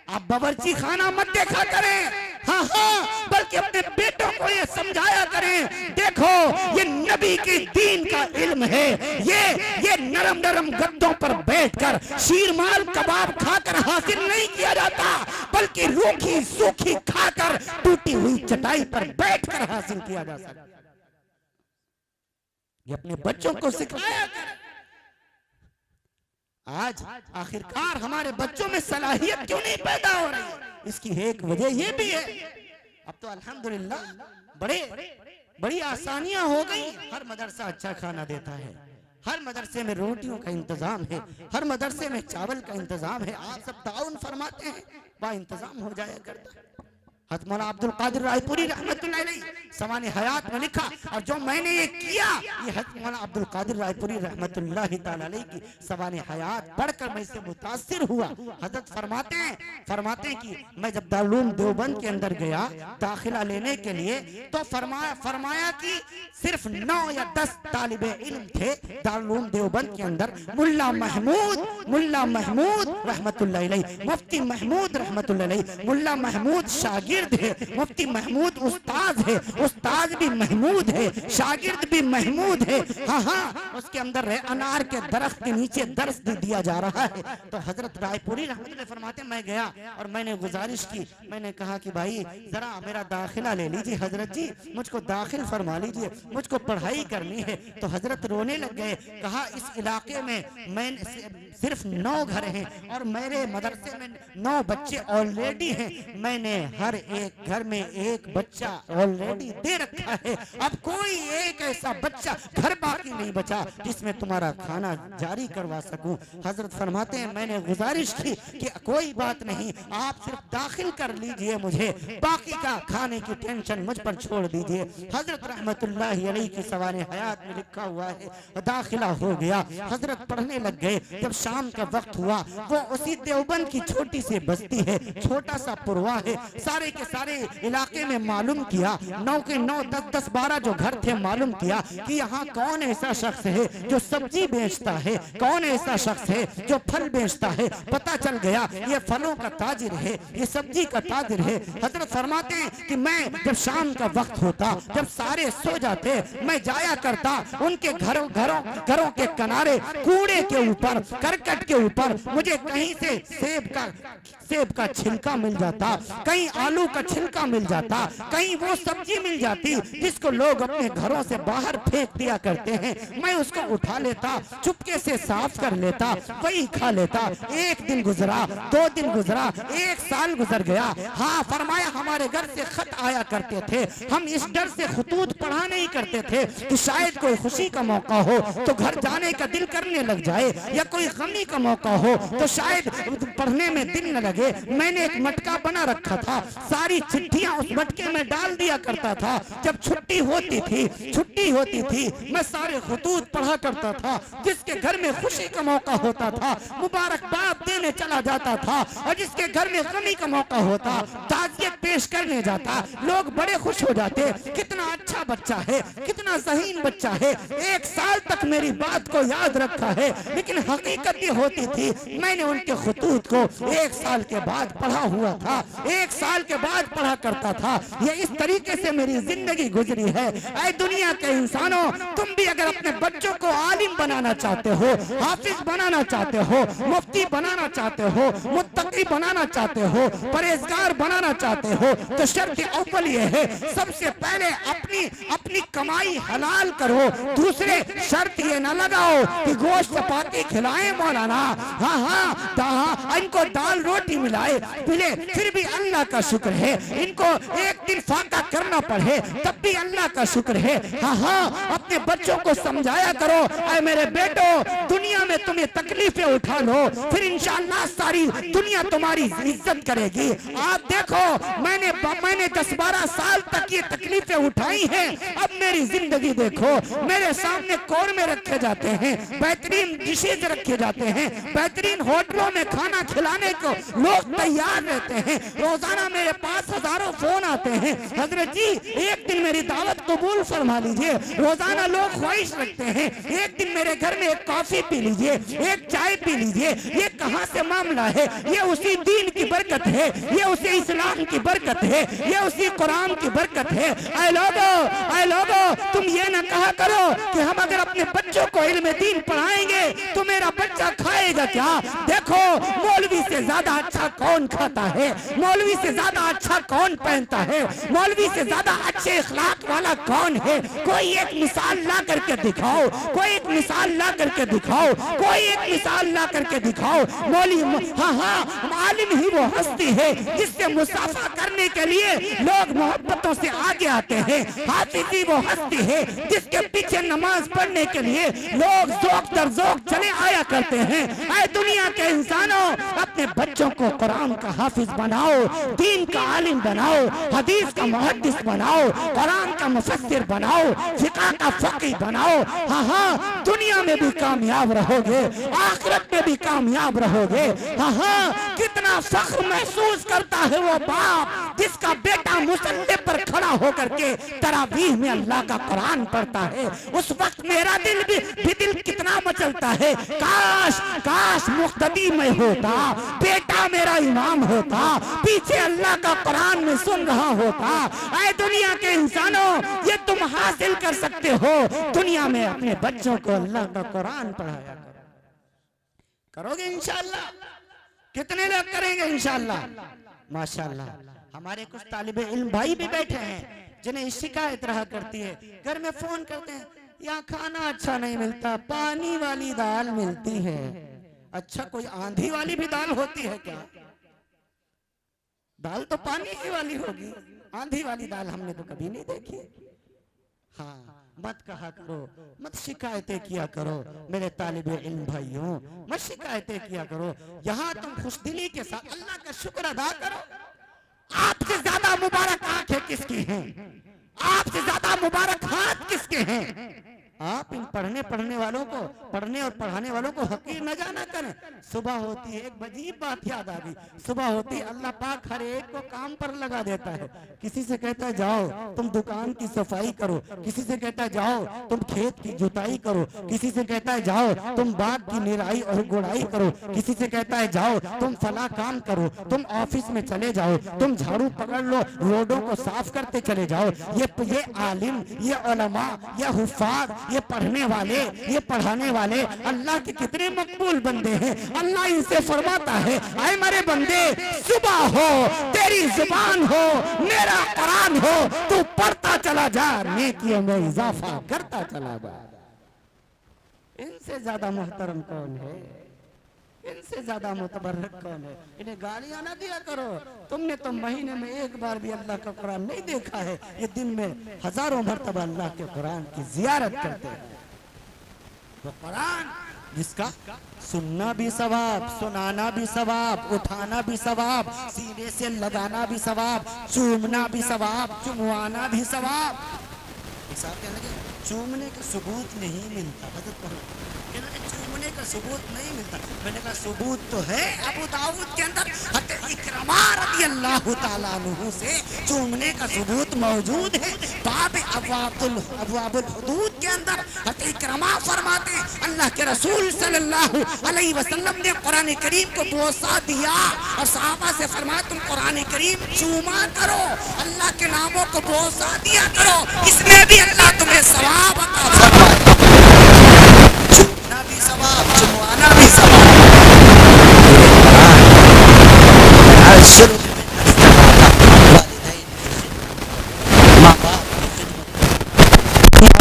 आप बावर्ची खाना मत देखा करें, हाँ, बल्कि अपने बेटों को ये समझाया करें, देखो ये नबी की दीन का इल्म है। ये नरम गद्दों पर बैठकर शीरमाल कबाब खाकर हासिल नहीं किया जाता, बल्कि रूखी सूखी खाकर टूटी हुई चटाई पर बैठकर हासिल किया जा सकता है। ये अपने बच्चों को सिखाया करें। आज आखिरकार हमारे बच्चों में सलाहियत क्यों नहीं पैदा हो रही? इसकी एक वजह ये भी है, अब तो अल्हम्दुलिल्लाह बड़ी आसानियां हो गई। हर मदरसा अच्छा खाना देता है, हर मदरसे में रोटियों का इंतजाम है, हर मदरसे में चावल का इंतजाम है। आप सब ताउन फरमाते हैं, वह इंतजाम हो जाया करता है। हज़रत मौलाना अब्दुल कादिर रायपुरी रहमतुल्लाह अलैह सवाने हयात में लिखा, और जो मैंने ये किया ये हज़रत मौलाना अब्दुल कादिर रायपुरी रहमतुल्लाह ताला अलैह की सवाने हयात पढ़कर मैं इससे मुतासिर हुआ। हज़रत फरमाते हैं कि मैं जब दारुल उलूम देवबंद के अंदर गया दाखिला लेने के लिए, तो फरमाया कि सिर्फ 9 या 10 तालिबे इल्म थे दारुल उलूम देवबंद के अंदर। मुल्ला महमूद रहमतुल्लाह अलैह, मुफ्ती महमूद रहमतुल्लाह अलैह, मुल्ला महमूद शागिर्द है, मुफ्ती महमूद उस्ताद है, उस्ताद भी महमूद है, शागिर्द भी महमूद है। हाँ, उसके अंदर है अनार के दरख्त के नीचे दर्स दिया जा रहा है। तो हजरत रायपुरी रहमतुल्लाह फरमाते मैं गया और मैंने गुजारिश की, मैंने कहा कि भाई जरा मेरा दाखिला ले लीजिए हजरत जी, मुझको दाखिल फरमा लीजिए, मुझको पढ़ाई करनी है। तो हजरत रोने लग गए, कहा इस इलाके में मैं सिर्फ 9 घर हैं और मेरे मदरसे में 9 बच्चे ऑलरेडी हैं, मैंने हर एक घर में एक बच्चा ऑलरेडी दे रखा है, अब कोई एक ऐसा बच्चा घर बाकी नहीं बचा जिसमें तुम्हारा खाना जारी करवा सकूं। हजरत फरमाते हैं मैंने गुजारिश की कि कोई बात नहीं, आप सिर्फ दाखिल कर लीजिए मुझे, बाकी का खाने की टेंशन मुझ पर छोड़ दीजिए। हजरत रहमतुल्लाह अलैह की सवाने हयात में लिखा हुआ है दाखिला हो गया, हजरत पढ़ने लग गए। जब शाम का वक्त हुआ, वो उसी देवबंद की छोटी सी बस्ती है, छोटा सा पुरवा है, सारे के सारे इलाके में मालूम किया, 9 के 9 10 12 जो घर थे, मालूम किया कि यहाँ कौन ऐसा शख्स है जो सब्जी बेचता है, कौन ऐसा शख्स है जो फल बेचता है। पता चल गया ये फलों का ताजिर है, ये सब्जी का ताजिर है। हजरत फरमाते हैं कि मैं जब शाम का वक्त होता, जब सारे सो जाते, मैं जाया करता उनके घरों के किनारे, कूड़े के ऊपर, करकट के ऊपर मुझे कहीं से सेब का छिलका मिल जाता, कहीं आलू का छिलका मिल जाता, कहीं वो सब्जी मिल जाती जिसको लोग अपने घरों से बाहर फेंक दिया करते हैं, मैं उसको उठा लेता, चुपके से साफ कर लेता, वही खा लेता। 1 दिन गुजरा, 2 दिन गुजरा, 1 साल गुजर गया। हाँ, फरमाया हमारे घर से खत आया करते थे, हम इस डर से खुतूत पढ़ा नहीं करते थे कि शायद कोई खुशी का मौका हो तो घर जाने का दिल करने लग जाए, या कोई गमी का मौका हो तो शायद पढ़ने में दिल न लगे। मैंने एक मटका बना रखा था, सारी चिट्ठियां उस मटके में डाल दिया करता था। जब छुट्टी होती थी मैं सारे खुतूत पढ़ा करता था, जिसके घर में खुशी का मौका होता था मुबारकबाद देने चला जाता था, और जिसके घर में गमी का मौका होता ताज़ियत पेश करने जाता, लोग बड़े खुश हो जाते, कितना अच्छा बच्चा है, कितना ज़हीन बच्चा है। 1 साल तक मेरी बात को याद रखा है, लेकिन हकीकत ये होती थी मैंने उनके खुतूत को 1 साल के बाद पढ़ा हुआ था, 1 साल के बाद पढ़ा करता था। ये इस तरीके से मेरी जिंदगी गुजरी है। ऐ दुनिया के इंसानों, तुम भी अगर अपने बच्चों को आलिम बनाना चाहते हो, हाफिज बनाना चाहते हो, मुफ्ती बनाना चाहते हो, मुत्तकी बनाना चाहते हो, परहेजगार बनाना चाहते हो, तो शर्त अव्वल ये है सबसे पहले अपनी कमाई हलाल करो। दूसरे शर्त ये ना लगाओ कि गोश्त चपाती खिलाए मौलाना, हाँ, इनको दाल रोटी मिलाए मिले फिर भी अल्लाह का शुक्र है, इनको एक दिन फाका करना पड़े तब भी अल्लाह का शुक्र है। हाँ, अपने बच्चों को समझाया करो, ऐ मेरे बेटो, दुनिया में तुम्हें तकलीफें उठा लो, फिर इंशाअल्लाह सारी दुनिया तुम्हारी इज्जत करेगी। आप देखो, मैंने 10-12 साल तक ये तकलीफें उठाई हैं, अब मेरी जिंदगी देखो, मेरे सामने कौरमे रखे जाते हैं, बेहतरीन डिशेज रखे जाते हैं, बेहतरीन होटलों में खाना खिलाने को लोग तैयार रहते हैं, रोजाना मेरे पास हजारों फोन आते हैं, हजरत जी एक दिन मेरी दावत कबूल फरमा लीजिए। रोजाना लोग ख्वाहिश रखते हैं एक दिन मेरे घर में एक कॉफी पी लीजिए, एक चाय पी लीजिए। ये कहां से मामला है? ये उसी दीन की बरकत है, ये उसी इस्लाम की बरकत है, ये उसी कुरान की बरकत है। ऐ लोगो, तुम ये ना कहा करो कि हम अगर अपने बच्चों को इल्म दीन पढ़ाएंगे तो मेरा बच्चा खाएगा क्या। देखो, मौलवी से ज्यादा अच्छा कौन खाता है, मौलवी से ज्यादा अच्छा कौन पहनता है, मौलवी से ज्यादा अच्छे इखलाक वाला कौन है। कोई एक मिसाल ला करके दिखाओ, कोई एक मिसाल ला करके दिखाओ, कोई एक मिसाल ला करके दिखाओ। मौलवी, हाँ, आलिम ही वो हस्ती है जिससे मुसाफा करने के लिए लोग मोहब्बतों से आगे आते हैं। हाफिजी वो हस्ती है जिसके पीछे नमाज पढ़ने के लिए लोग ज़ौक़ दर ज़ौक़ चले आया करते हैं। ऐ दुनिया के इंसानों, अपने बच्चों को कुरान का हाफिज बनाओ, दीन का आलिम बनाओ, हदीस का मुहद्दिस बनाओ, कुरान का मुफस्सिर बनाओ, फिक़ह का फ़क़ीह बनाओ। हाँ हाँ, दुनिया में भी कामयाब रहोगे, आखिरत में भी कामयाब रहोगे। हाँ हाँ, कितना फख्र महसूस करता है वो बाप जिसका बेटा मुसल्ले पर खड़ा होकर के तरावीह में अल्लाह का कुरान पढ़ता है। उस वक्त मेरा दिल भी दिल कितना मचलता है, काश काश मुक्तदी में होता, बेटा मेरा इमाम होता, पीछे अल्लाह का कुरान में सुन रहा होता। ऐ दुनिया के इंसानों, ये तुम हासिल कर सकते हो, दुनिया में अपने बच्चों को अल्लाह का कुरान पढ़ाया करोगे इंशाअल्लाह। कितने लोग करेंगे इंशाअल्लाह? माशाअल्लाह। हमारे कुछ तालिबे इल्म भाई भी बैठे हैं जिन्हें शिकायत रहा करती है, घर में फोन करते हैं, यहाँ खाना अच्छा नहीं मिलता, पानी वाली दाल मिलती है। अच्छा, कोई आंधी वाली भी दाल होती है क्या? दाल तो पानी की वाली होगी, आंधी वाली दाल हमने तो कभी नहीं देखी। हाँ, मत कहा करो, मत शिकायतें किया करो मेरे तालिबे इल्म भाइयों, मत शिकायतें किया करो। यहाँ तुम खुशदिली के साथ अल्लाह का शुक्र अदा करो। आपसे ज्यादा मुबारक आंखें किसकी हैं? आपसे ज्यादा मुबारक हाथ किसके हैं? आप इन पढ़ने वालों को, पढ़ने और पढ़ाने वालों को हकीर न जाना करें। सुबह होती है, एक अजीब बात याद आ गई, सुबह होती है अल्लाह पाक हर एक को काम पर लगा देता है। किसी से कहता है जाओ तुम दुकान की सफाई करो, किसी से कहता है जाओ तुम खेत की जुताई करो, किसी से कहता है जाओ तुम बाग की निराई और गुड़ाई करो, किसी से कहता है जाओ तुम फला काम करो, तुम ऑफिस में चले जाओ, तुम झाड़ू पकड़ लो, रोडों को साफ करते चले जाओ। ये आलिम, ये उलमा, ये हुफ्फाज़, ये पढ़ने वाले, ये पढ़ाने वाले अल्लाह के कितने मकबूल बंदे हैं। अल्लाह इनसे फरमाता है, आए मेरे बंदे, सुबह हो, तेरी जुबान हो, मेरा कुरान हो, तू पढ़ता चला जा, नेकियों में इजाफा करता चला जा। इनसे ज्यादा मोहतरम कौन है? इनसे ज्यादा मुतबर्रक कौन है? इन्हें गालियां ना दिया करो। तुमने तो महीने में एक बार भी अल्लाह का कुरान नहीं देखा है, ये दिन में हजारों मर्तबा अल्लाह के कुरान की जियारत करते हैं। वो कुरान जिसका सुनना भी सवाब, सुनाना भी सवाब, उठाना भी सवाब, सीने से लगाना भी सवाब, चूमना भी सवाब, चुमवाना भी सवाब। चूमने का सबूत नहीं मिलता, चूमने का सबूत नहीं मिलता। मैंने कहा सबूत तो है, अबू दाऊद के अंदर हज़रत इकरमा रज़ियल्लाहु ताला अन्हु से चूमने का सबूत मौजूद है। बाब अबवाबुल हुदूद के अंदर हज़रत इकरमा फरमाते अल्लाह के रसूल सल्लल्लाहु अलैहि वसल्लम ने कुरान करीम को बोसा दिया और सहाबा से फरमाया तुम कुरान करीम चूमा करो, अल्लाह के नामों को बोसा दिया करो, इसमें भी अल्लाह तुम्हें सवाब अता फरमाएगा। चूमना भी सवाब, चुमवाना भी सवाब।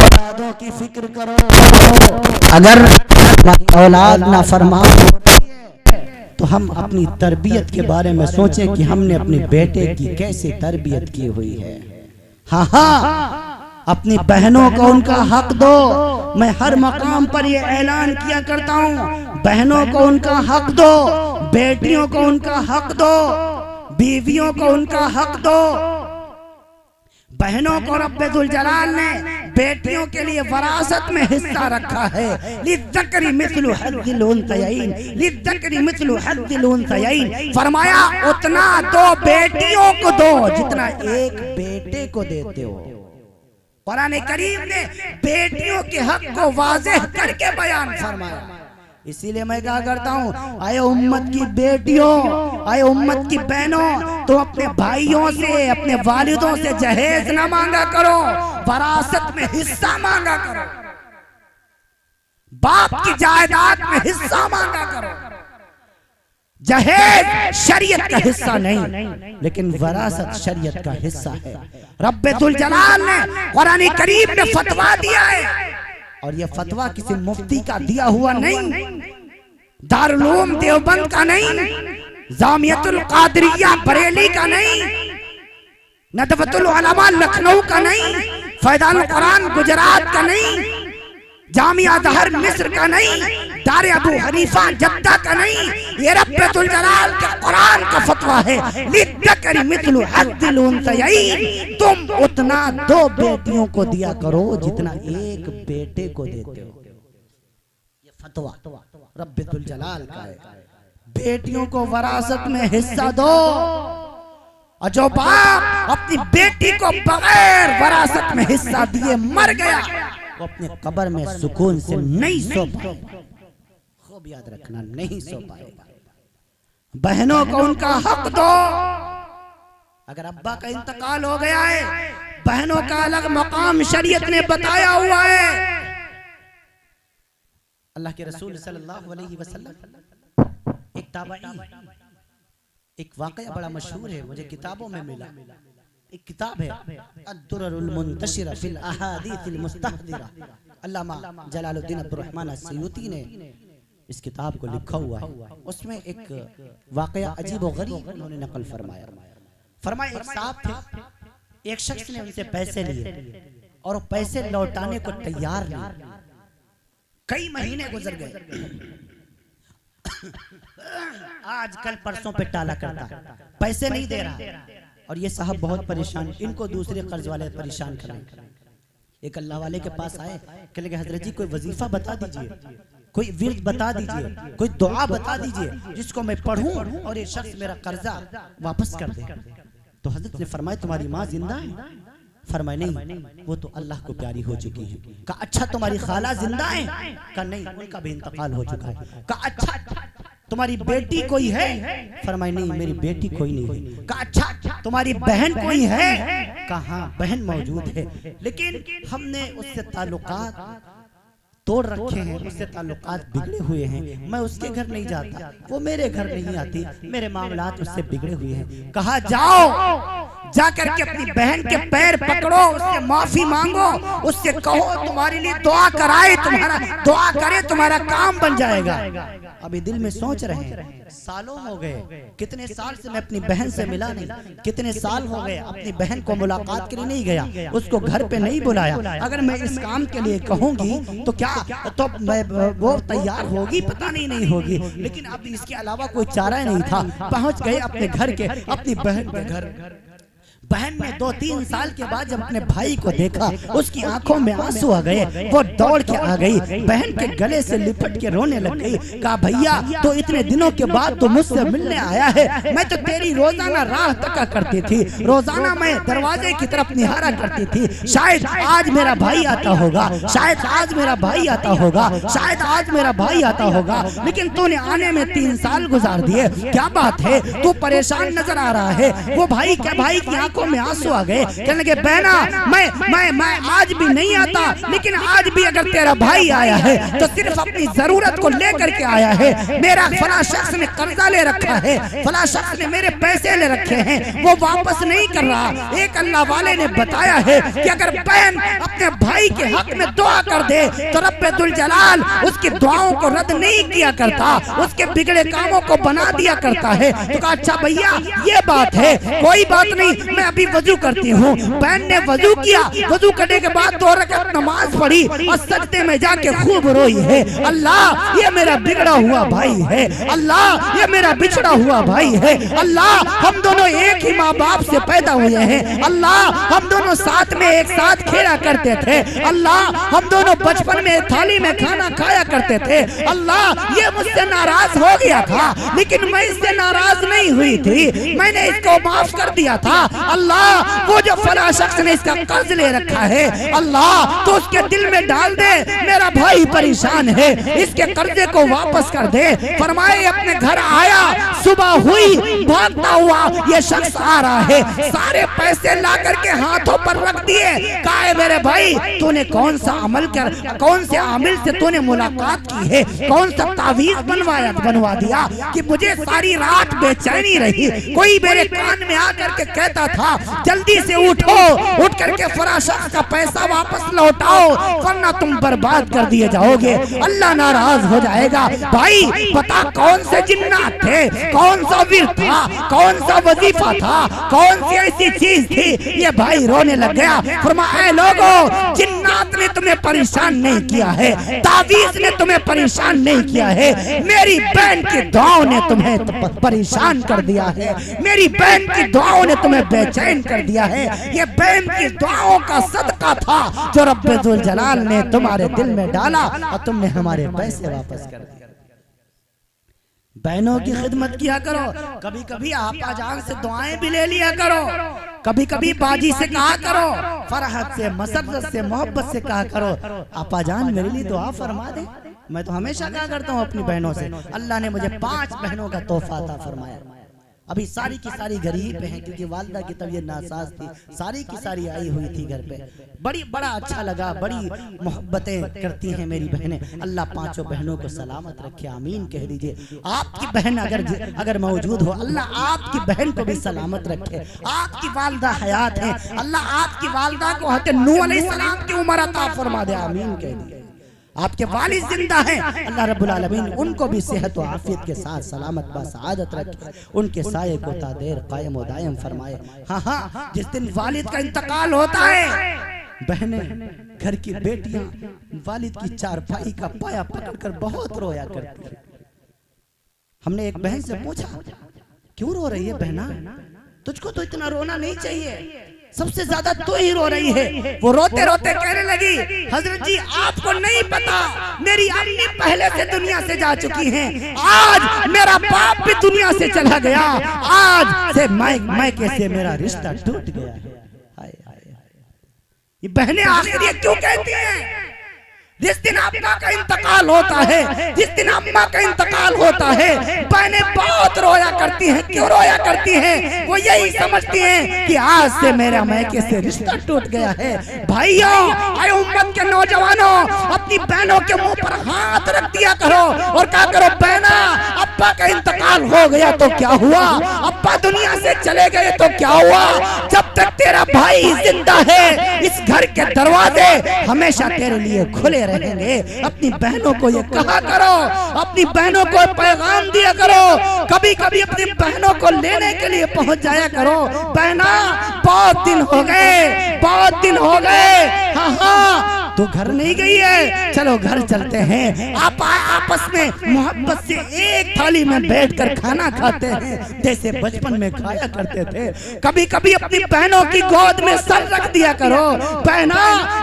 औलादों की फिक्र करो। अगर औलाद ना फरमान तो हम अपनी तरबियत के बारे में सोचें कि हमने अपने बेटे की कैसे तरबियत की हुई है। हाँ हाँ, अपनी बहनों को उनका हक दो। मैं हर मकाम पर ये ऐलान किया करता हूँ, बहनों को उनका हक दो, बेटियों को उनका हक दो, बीवियों को उनका हक दो। बहनों को रब्बुल जलाल ने बेटियों के लिए वरासत में हिस्सा रखा है। लिज़्ज़करी मिस्लु हज़्ज़िल उन्सयैन, लिज़्ज़करी मिस्लु हज़्ज़िल उन्सयैन। फरमाया उतना दो बेटियों को दो जितना एक बेटे को देते हो। कुरान करीम ने बेटियों के हक को वाज़ेह करके बयान फरमाया। इसीलिए मैं क्या करता हूँ, आए उम्मत की बेटियों, आए उम्मत की बहनों, तो अपने भाइयों से, अपने वालिदों से जहेज ना मांगा करो, वरासत में हिस्सा मांगा करो, बाप की जायदाद में हिस्सा मांगा करो। जहेज शरीयत का हिस्सा नहीं, लेकिन वरासत शरीयत का हिस्सा है। रब्बुल जलाल ने कुरान करीम में फतवा दिया है, और यह फतवा किसी मुफ्ती का दिया हुआ नहीं, दारुल उलूम देवबंद का नहीं, जामियतुल कादरिया बरेली का नहीं, नदवतुल उलमा लखनऊ का नहीं, फैजान कुरान गुजरात का नहीं, जामिया अज़हर मिस्र का नहीं, दारे अबू हनीफा जद्दा का नहीं, ये रब्बुल जलाल के कुरान का फतवा है। लिद्दकरी मिस्लु हद्दिल उन्सयैन, तुम उतना 2 बेटियों को दिया करो जितना एक बेटे को देते हो। ये फतवा रब्बुल जलाल का है। बेटियों को वरासत में हिस्सा दो, और जो बाप अपनी बेटी को बगैर वरासत में हिस्सा दिए मर गया, वो अपने कब्र में सुकून से नहीं सो पाएगा। खूब याद रखना, नहीं सो पाएगा। बहनों को उनका हक दो। अगर अब्बा का इंतकाल हो गया है, बहनों का अलग मकाम शरीयत ने बताया हुआ है। अल्लाह के रसूल सल्लल्लाहु अलैहि वसल्लम एक ताबई, एक वाकया बड़ा मशहूर है, मुझे किताबों में मिला। एक किताब है अद-दुर्रुल मुंतशिरा फिल अहादीसिल मुस्तहदिरा, अल्लामा जलालुद्दीन अब्दुर रहमान अस्सयूती ने इस किताब को लिखा हुआ है। उसमें एक वाकया अजीब और गरीब उन्होंने नकल फरमाया। एक साहब थे, एक शख्स ने उनसे पैसे लिए और पैसे लौटाने को तैयार नहीं। कई महीने गुजर गए, आज कल परसों पे टाला करता, पैसे नहीं दे रहा, और ये साहब बहुत परेशान, इनको दूसरे कर्ज वाले परेशान कर रहे हैं। एक अल्लाह वाले के पास आए, कहने लगे हजरत जी कोई वजीफा बता दीजिए, कोई विर्द बता दीजिए, कोई दुआ बता दीजिए जिसको मैं पढ़ूं और ये शख्स मेरा कर्जा वापस कर दे। तो हजरत ने फरमाया तुम्हारी माँ जिंदा है? फरमाया नहीं, वो तो अल्लाह को प्यारी हो चुकी है। कहा अच्छा तुम्हारी खाला जिंदा है? कहा नहीं, उनका भी इंतकाल हो चुका है। कहा अच्छा तुम्हारी बेटी कोई है? फरमाया नहीं, मेरी बेटी कोई नहीं है। कहा अच्छा तुम्हारी बहन कोई है? कहा हाँ बहन मौजूद है, लेकिन हमने उससे ताल्लुकात तोड़ रखे हैं, उससे ताल्लुकात बिगड़े हुए हैं, मैं उसके घर नहीं जाता, वो मेरे घर नहीं आती, मेरे मामलात उससे बिगड़े हुए हैं। कहा जाओ, जाकर के अपनी बहन के पैर पकड़ो, उससे माफी मांगो, उससे कहो तुम्हारे लिए दुआ कराए, तुम्हारा दुआ करे, तुम्हारा काम बन जाएगा। अभी दिल में सोच रहे हैं सालों हो गए, कितने साल से मैं अपनी बहन से मिला नहीं, कितने साल हो गए अपनी बहन को मुलाकात के लिए नहीं गया, उसको घर पे नहीं बुलाया। अगर मैं इस काम के लिए कहूंगी तो क्या तो वो तैयार होगी? पता नहीं होगी, लेकिन अब इसके अलावा कोई चारा नहीं था। पहुंच गए अपने घर के, अपनी बहन के घर। बहन ने 2-3 साल के बाद जब अपने भाई को देखा, उसकी आंखों में आंसू आ गए, वो दौड़ के आ गई, बहन के गले से लिपट के रोने लग गई। कहा भैया तो इतने दिनों के बाद तो मुझसे मिलने आया है, मैं तो तेरी रोजाना राह तका करती थी, रोजाना मैं दरवाजे की तरफ निहारा करती थी, शायद आज मेरा भाई आता होगा, शायद आज मेरा भाई आता होगा, शायद आज मेरा भाई आता होगा, लेकिन तूने आने में 3 साल गुजार दिए। क्या बात है, तू परेशान नजर आ रहा है। वो भाई क्या, भाई की आंखों में आंसू आ गए, कहने लगे बहना मैं आज भी नहीं आता, लेकिन आज भी अगर तेरा भाई आया है तो सिर्फ अपनी जरूरत को लेकर के आया है। मेरा फला शख्स ने कर्जा ले रखा है, फला शख्स ने मेरे पैसे ले रखे हैं, वो वापस नहीं कर रहा। एक अल्लाह वाले ने बताया है कि अगर बहन अपने भाई के हक में दुआ कर दे तो रब्बुल जलाल उसकी दुआओं को रद्द नहीं किया करता, उसके बिगड़े कामों को बना दिया करता है। तो कहा अच्छा भैया ये बात है, कोई बात नहीं, मैं अभी वजू करती हूँ। बहन ने वजू किया, वजू करने के बाद 2 रकात नमाज पढ़ी और सजदे में जाके खूब रोई है, अल्लाह ये मेरा बिगड़ा हुआ भाई है, अल्लाह ये मेरा बिछड़ा हुआ भाई है, अल्लाह हम दोनों एक ही माँ बाप से पैदा हुए हैं, अल्लाह हम दोनों साथ में एक साथ खेला करते थे, अल्लाह हम दोनों बचपन में थाली में खाना खाया करते थे, अल्लाह ये मुझसे नाराज हो गया था, लेकिन मैं इससे नाराज नहीं हुई थी, मैंने इसको माफ कर दिया था। अल्लाह वो जो फला शख्स ने इसका कर्ज ले रखा है, अल्लाह तो उसके दिल में डाल दे मेरा भाई परेशान है, इसके कर्जे को वापस कर दे। फरमाए अपने घर आया, सुबह हुई, भागता हुआ ये शख्स आ रहा है, सारे पैसे ला करके हाथों पर रख दिए। कहा मेरे भाई तूने कौन सा अमल कर, कौन से आमिल से तूने मुलाकात मुलाकात की है, कौन सा तावीज बनवा दिया कि मुझे सारी रात बेचैनी रही। कोई मेरे कान में आकर के कहता था जल्दी से उठो, उठ करके फराशख्स का पैसा वापस लौटाओ वरना तुम बर्बाद कर दिए जाओगे, अल्लाह नाराज हो जाएगा। भाई बता कौन से जिन्नात थे, कौन सा विर्द था, कौन सा वजीफा था, कौन सी ऐसी चीज थी। ये भाई रोने लग गया। फरमाया लोगों, जिन्नात ने तुम्हें परेशान नहीं किया है, तावीज ने तुम्हें परेशान नहीं किया है, मेरी बहन की दुआओं ने तुम्हें परेशान कर दिया है, मेरी बहन की दुआओं ने तुम्हें बेचैन कर दिया है। ये बहन की दुआओं का सदका था जो रब्बुल जलाल ने तुम्हारे दिल में डाला और तुमने हमारे पैसे वापस कर दिए। बहनों की खिदमत किया करो, कभी कभी आपा जान से दुआएं भी ले लिया करो, कभी कभी बाजी से कहा करो, फरहत से, मसरत से, मोहब्बत से कहा करो आपा जान मेरे लिए दुआ फरमा दे। मैं तो हमेशा कहा करता हूँ अपनी बहनों से, अल्लाह ने मुझे 5 बहनों का तोहफा अता फरमाया। अभी सारी की सारी गरीब हैं क्योंकि वालिदा की तबीयत नासाज थी, सारी की सारी आई हुई थी घर पे। बड़ा अच्छा लगा, बड़ी मोहब्बतें करती हैं मेरी बहनें। अल्लाह 5 बहनों को सलामत रखे, आमीन कह दीजिए। आपकी बहन अगर मौजूद हो, अल्लाह आपकी बहन को भी सलामत रखे। आपकी वालिदा हयात है, अल्लाह आपकी वालिदा को हज़रत नूह अलैहिस्सलाम की उम्र अता फरमा दे, आमीन कह दीजिए। आपके वालिद जिंदा हैं, अल्लाह रब्बुल आलमीन उनको भी सेहत और आफियत के साथ सलामत बासआदत रखे, उनके साये को तादेर कायम व दायम फरमाए। हाँ, जिस दिन वालिद का इंतकाल होता है, बहनें घर की बेटियां वालिद की चारपाई का पाया पकड़कर बहुत रोया करती है। हमने एक बहन से पूछा क्यों रो रही है बहना, तुझको तो इतना रोना नहीं चाहिए, सबसे ज्यादा तू ही रो रही है। वो रोते रोते कहने लगी हजरत जी आपको नहीं पता, मेरी अम्मी पहले से दुनिया से जा चुकी हैं, आज मेरा बाप भी दुनिया से चला गया, आज से मायके से मेरा रिश्ता टूट गया है। ये बहनें आखिर ये क्यों कहती हैं? जिस दिन अब्बा का इंतकाल होता है, जिस दिन अम्मा का इंतकाल होता है, बहनें बहुत रोया करती हैं। क्यों रोया करती हैं? वो यही समझती हैं कि आज से मेरा मायके से रिश्ता टूट गया है। भाइयों, आए उम्मत के नौजवानों, अपनी बहनों के मुंह पर हाथ रख दिया करो और कहा करो बहना अब्बा का इंतकाल हो गया तो क्या हुआ, अब्बा दुनिया से चले गए तो क्या हुआ, जब तक तेरा भाई जिंदा है इस घर के दरवाजे हमेशा तेरे लिए खुले रहेंगे। अपनी बहनों को ये कहा करो, अपनी बहनों को पैगाम दिया करो, कभी कभी अपनी बहनों को लेने के लिए पहुंच जाया करो। बहना बहुत दिन हो गए, बहुत दिन हो गए, हाँ तो घर नहीं गई है, चलो घर चलते हैं। आप आपस में मोहब्बत से एक थाली में बैठकर खाना खाते हैं जैसे बचपन में खाया करते थे। कभी कभी अपनी बहनों की गोद में सर रख दिया करो। बहना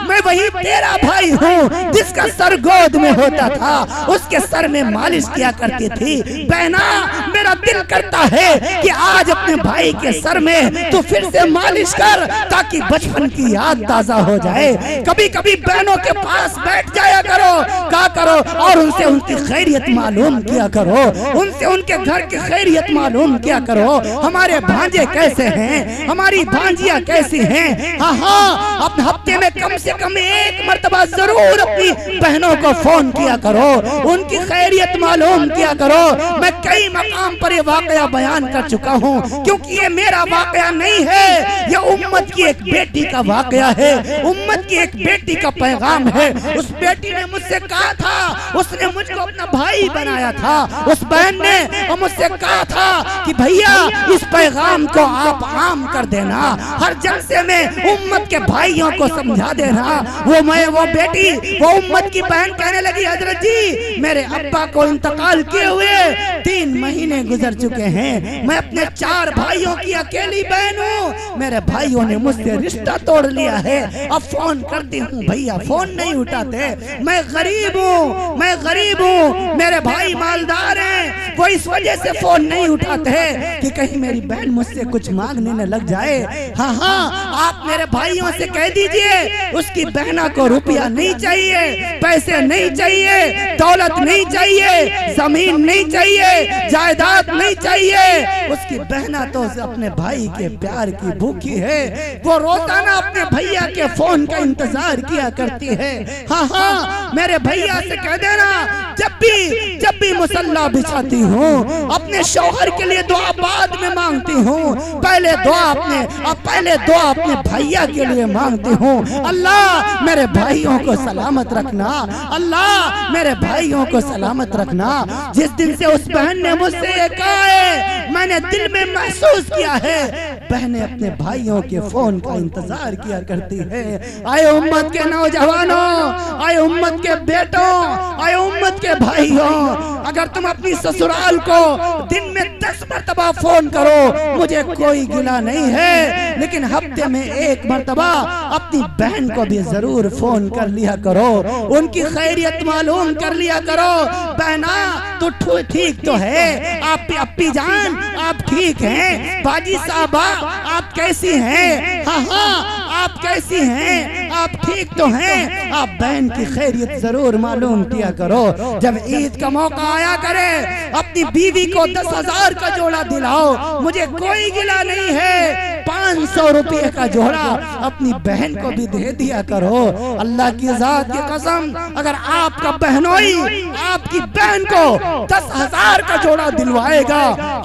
मैं वही तेरा भाई हूँ जिसका सर गोद में होता था, उसके सर में मालिश किया करती थी। बहना मेरा दिल करता है कि आज अपने भाई के सर में तू फिर से मालिश कर ताकि बचपन की याद ताजा हो जाए। कभी कभी बहनों के पास बैठ जाया करो, कहा करो और उनसे उनकी खैरियत मालूम किया करो, उनसे उनके घर की खैरियत मालूम किया करो। हमारे भांजे कैसे हैं, हमारी भांजियां कैसी हैं। हाँ, अपने हफ्ते में कम से कम एक मर्तबा जरूर अपनी बहनों को फोन किया करो, उनकी खैरियत मालूम किया करो। मैं कई मकाम पर ये वाकया बयान कर चुका हूँ क्योंकि ये मेरा वाकया नहीं है, ये उम्मत की एक बेटी का वाकया है, उम्मत की एक बेटी का पैगाम है। उस बेटी ने मुझसे कहा था, उसने मुझको अपना भाई बनाया था। उस बहन ने मुझसे कहा था कि भैया इस पैगाम को आप आम कर देना, हर जलसे में उम्मत के भाइयों को समझा देना। वो बेटी, वो उम्मत की बहन कहने लगी हजरत जी मेरे अब्बा को इंतकाल किए हुए 3 महीने गुजर चुके हैं, मैं अपने 4 भाइयों की अकेली बहन हूँ, मेरे भाइयों ने मुझसे रिश्ता तोड़ लिया है। अब फोन करती हूँ भैया फोन नहीं उठाते, मैं गरीब हूँ, मैं गरीब हूँ, मेरे भाई मालदार हैं, वो इस वजह से फोन नहीं उठाते हैं कि कहीं मेरी बहन मुझसे कुछ मांगने न लग जाए। हाँ हाँ, आप मेरे भाइयों से कह दीजिए उसकी बहना को रुपया नहीं चाहिए, पैसे नहीं चाहिए, दौलत नहीं चाहिए, जमीन नहीं चाहिए, जायदाद नहीं चाहिए। उसकी बहना तो अपने भाई के प्यार की भूखी है। वो रोजाना अपने भैया के फोन का इंतजार किया करती है। हाँ हाँ, मेरे भैया से कह देना जब भी मुसल्ला बिछाती हूँ अपने शौहर के लिए दुआ बाद में मांगती हूँ, पहले दुआ अपने भैया के लिए मांगती हूँ। अल्लाह मेरे भाइयों को सलामत रखना, अल्लाह मेरे भाइयों को सलामत रखना। जिस दिन से उस बहन ने मुझसे ये कहा है, मैंने दिल में महसूस किया है बहनें अपने भाइयों के फोन का इंतजार किया करती है। आए उम्मत के नौजवानों, आए उम्मत के बेटों, आए उम्मत के भाइयों, अगर तुम अपनी ससुराल को दिन में 10 मरतबा फोन करो मुझे कोई गिला नहीं है, लेकिन हफ्ते में 1 मरतबा अपनी बहन को भी जरूर फोन कर लिया करो, उनकी खैरियत मालूम कर लिया करो। बहना तो ठीक तो है, आप अप्पी जान आप ठीक हैं, बाजी साहबा आप कैसी हैं? हाँ हाँ, आप कैसी हैं? आप ठीक तो हैं? आप बहन की खैरियत जरूर मालूम किया करो। जब ईद का मौका आया करे अपनी बीवी को 10,000 का जोड़ा दिलाओ, मुझे कोई गिला नहीं है। 500 रुपये का जोड़ा अपनी बहन को भी दे दिया करो। अल्लाह की जात की कसम, अगर आपका बहनोई आपकी बहन को 10,000 का जोड़ा दिलवाएगा,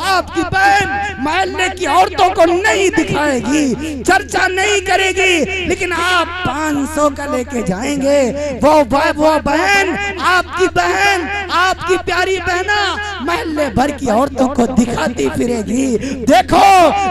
आपकी बहन मोहल्ले की औरतों को नहीं दिखाएगी, चर्चा नहीं करेगी, लेकिन आप 500 का लेके जाएंगे। वो बहन, आपकी प्यारी बहना मोहल्ले भर की औरतों को दिखाती फिरेगी, देखो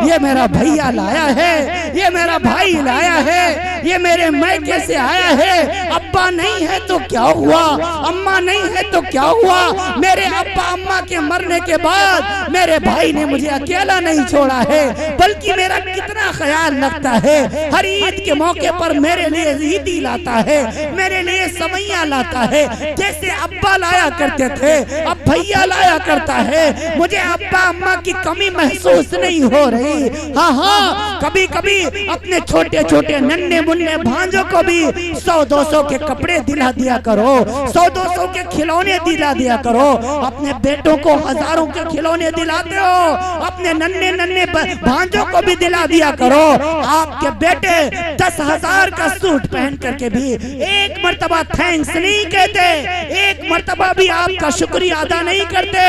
ये मेरा भैया लाया है, ये मेरा भाई लाया है, ये मेरे मैके से आया है। अब्बा नहीं है तो क्या हुआ, अम्मा नहीं है तो क्या हुआ, मेरे अब्बा अम्मा के मरने के बाद मेरे भाई ने मुझे अकेला नहीं छोड़ा है, बल्कि मेरा कितना ख्याल रखता है। हर ईद के मौके पर मेरे लिए ईदी लाता है, मेरे लिए समैया लाता है। जैसे अब्बा लाया करते थे अब भैया लाया करता है। मुझे अब्बा अम्मा की कमी महसूस नहीं हो रही। हाँ हाँ, कभी कभी अपने छोटे छोटे नन्हे मुन्ने भांजों को भी 100-200 के कपड़े दिला दिया करो, 100-200 के खिलौने दिला दिया करो। अपने बेटों को हजारों के खिलौने दिलाते हो, अपने नन्हे नन्हे भांजों को भी दिला दिया करो। आपके बेटे 10,000 का सूट पहन करके भी 1 मरतबा थैंक्स नहीं कहते, 1 मरतबा भी आपका शुक्रिया अदा नहीं करते।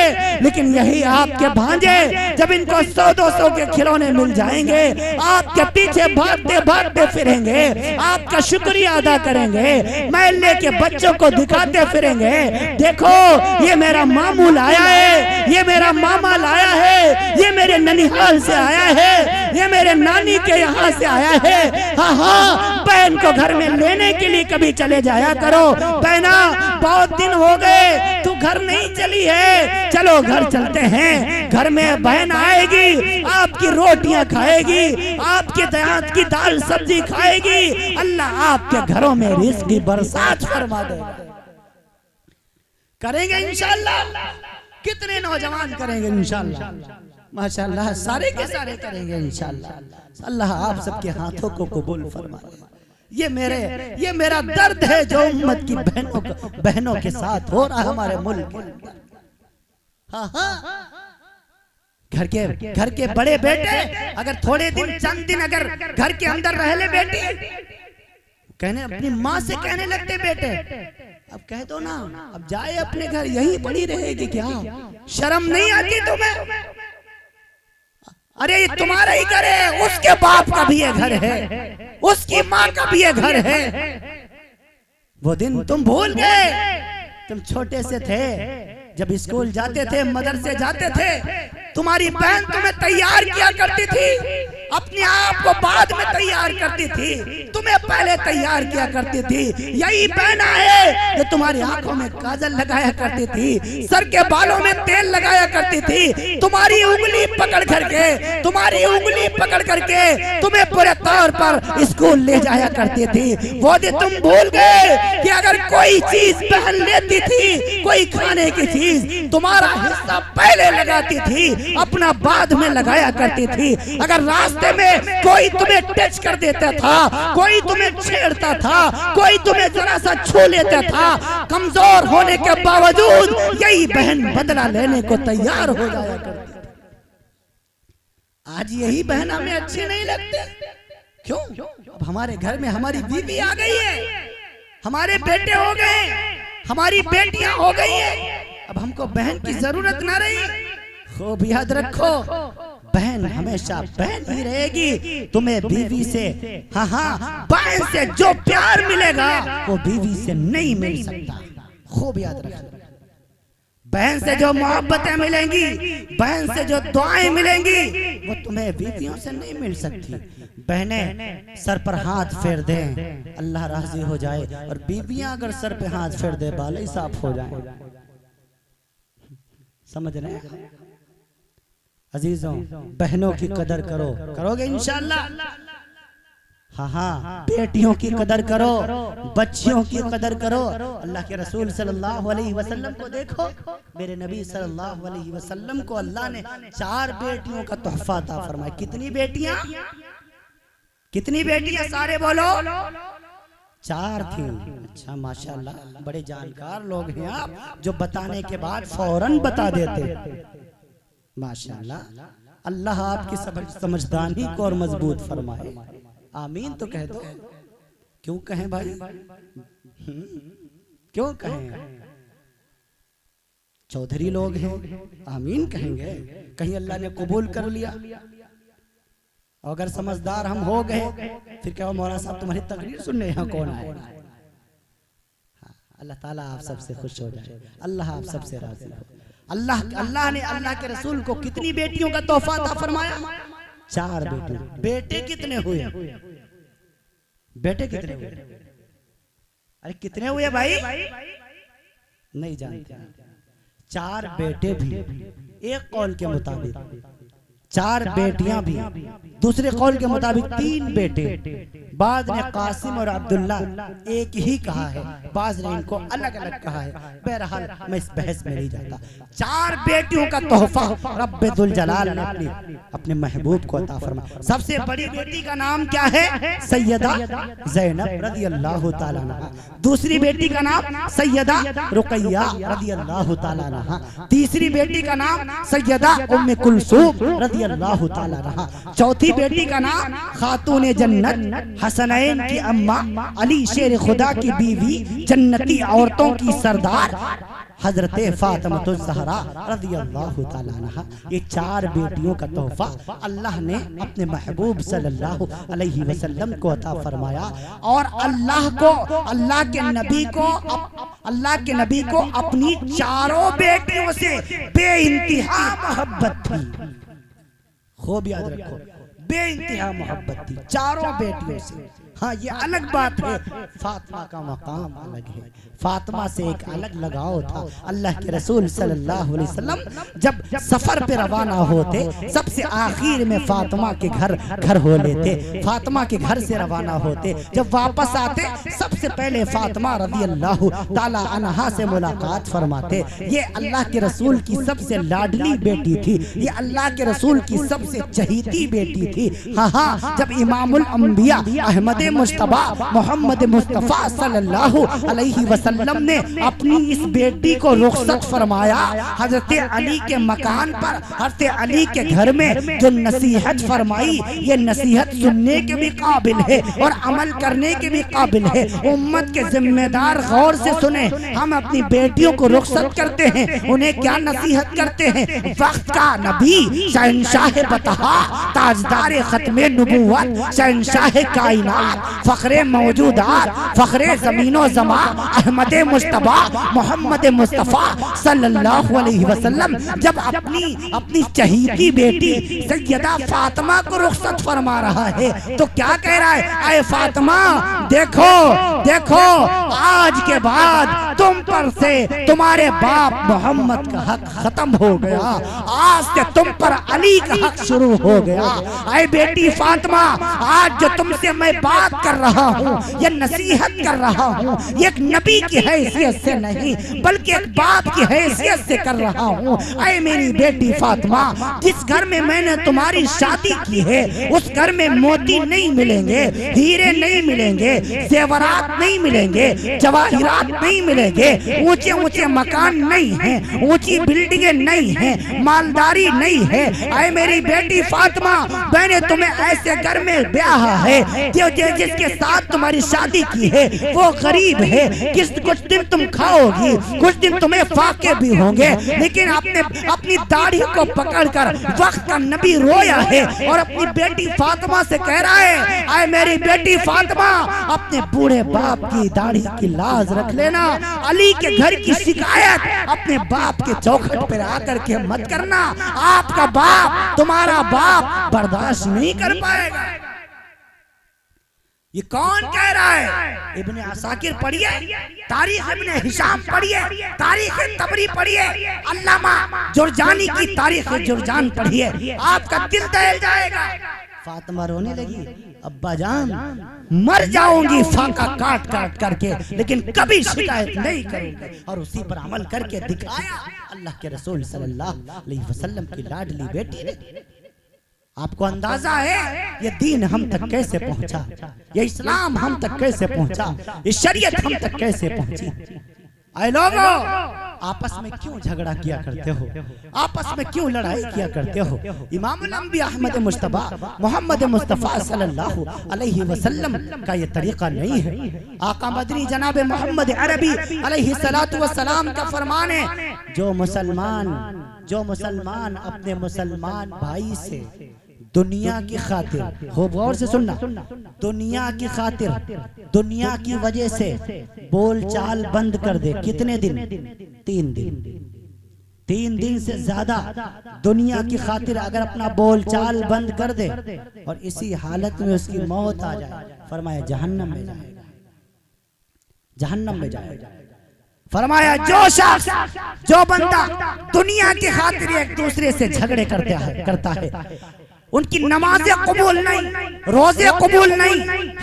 लेकिन यही आपके भांजे जब इनको 100-200 के खिलौने मिल जाएंगे, आपके पीछे भागते भागते फिरेंगे, आपका शुक्रिया अदा करेंगे, मोहल्ले के बच्चों को दिखाते फिरेंगे, देखो ये मेरा मामू लाया है, ये मेरा मामा लाया है, ये मेरे ननिहाल से आया है, ये मेरे नानी के यहाँ से आया है। हाँ हाँ, बहन को घर में लेने के लिए कभी चले जाया करो। बहना बहुत दिन हो गए तू घर नहीं चली है, चलो घर चलते हैं। घर में बहन आएगी, आपकी रोटियां खाएगी, आपके दयात की दाल सब्जी खाएगी। अल्लाह आपके घरों में रिज़्क़ की बरसात फरमा दे। करेंगे इंशाअल्लाह, कितने नौजवान करेंगे इंशाअल्लाह, माशाअल्लाह सारे के सारे करेंगे इंशाअल्लाह। अल्लाह आप सबके हाथों को कबूल फरमाए। ये मेरा दर्द है जो उम्मत की बहनों के साथ हो रहा है हमारे मुल्क के अंदर। हाँ हाँ, घर के बड़े बेटे अगर थोड़े दिन चंद दिन अगर घर के अंदर रह ले बेटी, कहने अपनी माँ से कहने लगते बेटे अब कह दो ना, अब जाए अपने घर, यहीं पड़ी रहेगी क्या, शर्म नहीं आती तुम्हें? अरे ये तुम्हारा ही घर है, उसके बाप का भी ये घर है, उसकी माँ का भी ये घर है। वो दिन तुम भूल गए, तुम छोटे से थे जब स्कूल जाते थे, मदरसे जाते थे, तुम्हारी बहन तुम्हें तैयार किया करती थी, अपने आप को बाद में तैयार करती थी, तुम्हें पहले तैयार किया करती थी, यही बहना है जो तुम्हारी आंखों में काजल लगाया करती थी, सर के बालों में तेल लगाया करती थी, तुम्हारी उंगली पकड़ करके तुम्हें पूरे तौर पर स्कूल ले जाया करती थी। वो दिन तुम भूल गए कि अगर कोई चीज पहन लेती थी, कोई खाने की चीज, तुम्हारा हिस्सा पहले लगाती थी, अपना बाद में लगाया करती थी। अगर रास्ते में कोई तुम्हें टच कर देता था, कोई तुम्हें छेड़ता था, कोई तुम्हें जरा सा छू लेता था, कमजोर होने के बावजूद यही बहन बदला लेने को तैयार हो जाया करती थी। आज यही बहन हमें अच्छे नहीं लगते। क्यों? अब हमारे घर में हमारी बीवी आ गई है, हमारे बेटे हो गए, हमारी बेटियां हो गई है, अब हमको बहन की जरूरत ना रही। खूब याद रखो, बहन हमेशा बहन ही रहेगी। तुम्हें बीवी से, हाँ, बहन से जो प्यार मिलेगा वो बीवी से नहीं मिल सकता। खूब याद रखो, बहन से जो मोहब्बतें मिलेंगी, बहन से जो दुआएं मिलेंगी, वो तुम्हें बीवियों से नहीं मिल सकती। बहनें सर पर हाथ फेर दें, अल्लाह राजी हो जाए, और बीवियां अगर सर पे हाथ फेर दे, बाल ही साफ हो जाए। समझ रहे हैं अजीजों? बहनों की कदर करो, करोगे इंशाअल्लाह। हाँ, बेटियों की कदर करो, बच्चियों की कदर करो। अल्लाह के रसूल सल्लल्लाहु अलैहि वसल्लम को देखो, मेरे नबी सल्लल्लाहु अलैहि वसल्लम को अल्लाह ने 4 बेटियों का तोहफा अता फरमाया। कितनी बेटियां? कितनी बेटियां? सारे बोलो। 4 थी। अच्छा, माशाअल्लाह, बड़े जानकार लोग हैं आप, जो बताने के बाद फौरन बता देते। माशाअल्लाह, अल्लाह आपकी समझदारी को और मजबूत फरमाए। आमीन तो कह दो। क्यों कहें भाई? क्यों कहें? चौधरी लोग हैं, आमीन कहेंगे। कहीं अल्लाह ने कबूल कर लिया, अगर समझदार हम हो गए फिर क्या मौलाना साहब तुम्हारी तकरीर सुनने यहाँ कौन आए? अल्लाह ताला आप सबसे खुश हो जाए, अल्लाह आप सबसे राजी हो। अल्लाह ने अल्लाह के रसूल को कितनी बेटियों का तोहफा अता फरमाया? 4 बेटे। बेटे कितने हुए? बेटे कितने हुए? अरे कितने हुए भाई? नहीं जानते। 4 बेटे भी, एक कौल के मुताबिक 4 बेटियां भी, दूसरे कौल के मुताबिक 3 बेटे। बाद ने कासिम और अब्दुल्ला एक ही कहा है, बाज ने इनको अलग अलग कहा है। बहरहाल मैं इस बहस में नहीं जाता। 4 बेटियों का तोहफा रब्बुल जलाल ने अपने महबूब को अता फरमाया। सबसे बड़ी बेटी का नाम क्या है? सैयदा ज़ैनब रज़ियल्लाहु ताला अन्हा। दूसरी बेटी का नाम सैयदा रुक़ैया रज़ियल्लाहु ताला अन्हा। तीसरी बेटी का नाम सैयदा उम्मे कुलसूम रज़ियल्लाहु ताला अन्हा। चौथी बेटी का नाम खातून जन्नत हसनैन की अम्मा, अली शेर खुदा की बीवी, जन्नती औरतों की सरदार हजरत फातिमातुज़ ज़हरा रज़ियल्लाहु ताला अन्हा। ये 4 बेटियों का तोहफा अल्लाह ने अपने महबूब सल्लल्लाहु अलैहि वसल्लम को अता फरमाया। और अल्लाह के नबी को अपनी 4 बेटियों से बेइंतहा मोहब्बत थी। खूब याद रखो, बेइंतहा मोहब्बत थी 4 बेटियों से। हाँ, ये अलग बात है, फातिमा का मकाम अलग है, फातिमा से एक अलग लगाव था। अल्लाह के रसूल सल्लल्लाहु अलैहि वसल्लम जब सफर पे रवाना होते, सबसे आखिर में फातिमा के घर हो लेते, फातिमा के घर से रवाना होते। जब वापस आते, सबसे पहले फातिमा रज़ियल्लाहु ताला अन्हा से मुलाकात फरमाते। ये अल्लाह के रसूल की सबसे लाडली बेटी थी, ये अल्लाह के रसूल की सबसे चहीती बेटी थी। हाँ, जब इमामुल अंबिया अहमद मुस्तफा मोहम्मद मुस्तफा सल्लल्लाहु अलैहि वसल्लम ने अपनी इस बेटी को रुखसत फरमाया, हजरत अली के मकान पर, हजरत अली के घर में जो नसीहत फरमाई, ये नसीहत सुनने के भी काबिल है और अमल करने के भी काबिल है। उम्मत के जिम्मेदार गौर से सुने, हम अपनी बेटियों को रुखसत करते हैं, उन्हें क्या नसीहत करते हैं? वक्त का नबी, शहंशाह बतहा, ताजदार खत्मे नबुव्वत, शहंशाह कायनात, कायनात, फखरे मौजूदात, फखरे ज़मीनो ज़मा, अहमद मुस्तफ़ा मोहम्मद मुस्तफ़ा सल्लल्लाहु अलैहि वसल्लम जब अपनी चहीती बेटी सैयदा फातिमा को रुखसत फरमा रहा है तो क्या कह रहा है? आए फातिमा, देखो देखो, आज के बाद तुम पर से तुम्हारे बाप मोहम्मद का हक खत्म हो गया, आज से तुम पर अली का हक शुरू हो गया। आए बेटी फातिमा, आज जो तुमसे मैं बात कर रहा हूँ, ये नसीहत कर रहा हूँ, ये एक नबी की हैसियत से नहीं बल्कि एक बाप की हैसियत से कर रहा हूँ। आए मेरी बेटी फातिमा, जिस घर में मैंने तुम्हारी शादी की है उस घर में मोती नहीं मिलेंगे, हीरे नहीं मिलेंगे, जेवरात नहीं मिलेंगे, जवाहिरात नहीं मिलेंगे, ऊंचे ऊंचे मकान नहीं हैं, ऊंची बिल्डिंगें नहीं हैं, मालदारी नहीं है। आए मेरी बेटी फातिमा, मैंने तुम्हें ऐसे घर में ब्याह है जिसके साथ तुम्हारी शादी की है वो गरीब है, कुछ दिन तुम खाओगी, कुछ दिन तुम्हें फाके भी होंगे, लेकिन आपने अपनी दाढ़ी को पकड़कर वक्त का नबी रोया है और अपनी बेटी फातिमा से कह रहा है, आए मेरी बेटी फातिमा, अपने बूढ़े बाप की दाढ़ी की लाज रख लेना, अली के घर की शिकायत अपने बाप के चौखट पर आकर के मत करना, आपका बाप, तुम्हारा बाप बर्दाश्त नहीं कर पाएगा। ये कौन कह रहा है? इब्ने असाकिर पढ़िए, तारीख इब्ने हिशाम पढ़िए, तारीख तबरी पढ़िए, अल्लामा जुरजानी की तारीख जुरजान पढ़िए, आपका दिल दहल जाएगा। फातिमा रोने लगी, अब्बा जान मर जाऊंगी फाका काट काट करके, लेकिन कभी शिकायत नहीं करूंगी। और उसी पर अमल करके दिखाया अल्लाह के रसूल सल्लल्लाहु अलैहि वसल्लम की लाडली बेटी ने। आपको अंदाजा है ये दीन हम तक कैसे पहुंचा, ये इस्लाम हम तक कैसे पहुंचा, ये शरीयत हम तक कैसे पहुंची। आए लोगों, आपस में क्यों झगड़ा किया करते हो, आपस में क्यों लड़ाई किया करते हो? इमामुल अंबिया अहमद मुस्तफा मोहम्मद मुस्तफा सल्लल्लाहु अलैहि वसल्लम का ये तरीका नहीं है। आका मदनी जनाब मोहम्मद अरबी अलैहि सलातु वस्सलाम का फरमान है, जो मुसलमान अपने मुसलमान भाई से दुनिया की खातिर, हो गौर से सुनना, दुनिया की खातिर, दुनिया की वजह से बोलचाल बंद कर दे, कितने दिन? 3 दिन। 3 दिन से ज्यादा दुनिया की खातिर अगर अपना बोलचाल बंद कर दे और इसी हालत में उसकी मौत आ जाए, फरमाया जहन्नम में जाएगा, जहन्नम में जाएगा। फरमाया जो शख्स, जो बंदा दुनिया की खातिर एक दूसरे से झगड़े करता है, उनकी नमाजें कबूल नहीं, रोजे कबूल नहीं,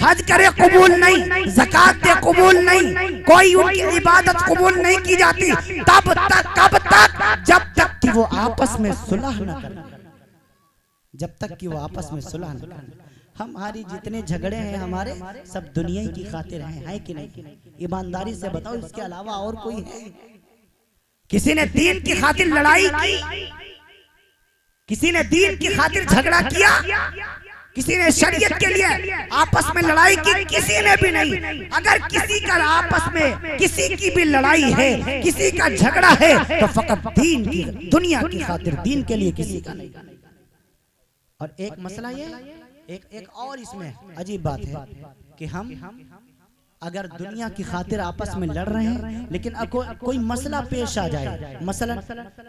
हज करे कबूल नहीं, ज़कात दे कबूल नहीं, कोई उनकी इबादत कबूल नहीं की जाती, तब तक, कब तक? जब तक कि वो आपस में सुलह न करें, जब तक कि वो आपस में सुलह न करें। हमारी जितने झगड़े हैं हमारे सब दुनिया की खातिर हैं, है कि नहीं? ईमानदारी से बताओ, इसके अलावा और कोई है? किसी ने दीन की खातिर लड़ाई की? किसी ने दीन की खातिर झगड़ा किया? किसी ने शरीयत के लिए आपस में लड़ाई की? किसी ने भी नहीं। अगर किसी का आपस में किसी की भी लड़ाई है, किसी का झगड़ा है, तो फकत दीन की, दुनिया की खातिर, दीन के लिए किसी का नहीं। और एक मसला ये, एक और इसमें अजीब बात है कि हम अगर दुनिया की खातिर आपस में लड़ रहे हैं, लेकिन कोई मसला पेश आ जाए, मसलन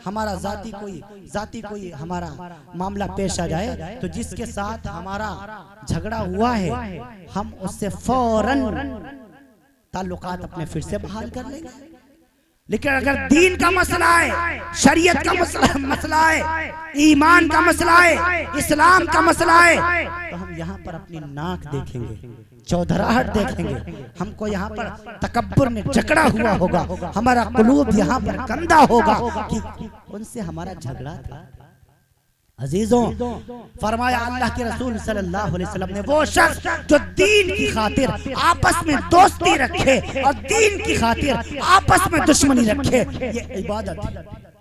हमारा जाती कोई हमारा मामला पेश आ जाए, तो जिसके साथ हमारा झगड़ा हुआ है हम उससे फौरन ताल्लुकात अपने फिर से बहाल कर लेंगे। लेकिन अगर दीन का मसला है, शरीयत का मसला है, ईमान का मसला है, इस्लाम का मसला है, तो हम यहाँ पर अपनी नाक देखेंगे, चौधराहट देखेंगे, हमको यहाँ पर तकब्बुर में जकड़ा हुआ होगा, हमारा कुलूब यहाँ पर गंदा होगा कि उनसे हमारा झगड़ा था। अजीजों, फरमाया अल्लाह के रसूल सल्लल्लाहु अलैहि वसल्लम ने, वो शख्स जो दीन की खातिर आपस में दोस्ती रखे और दीन की खातिर आपस में दुश्मनी रखे, ये इबादत है।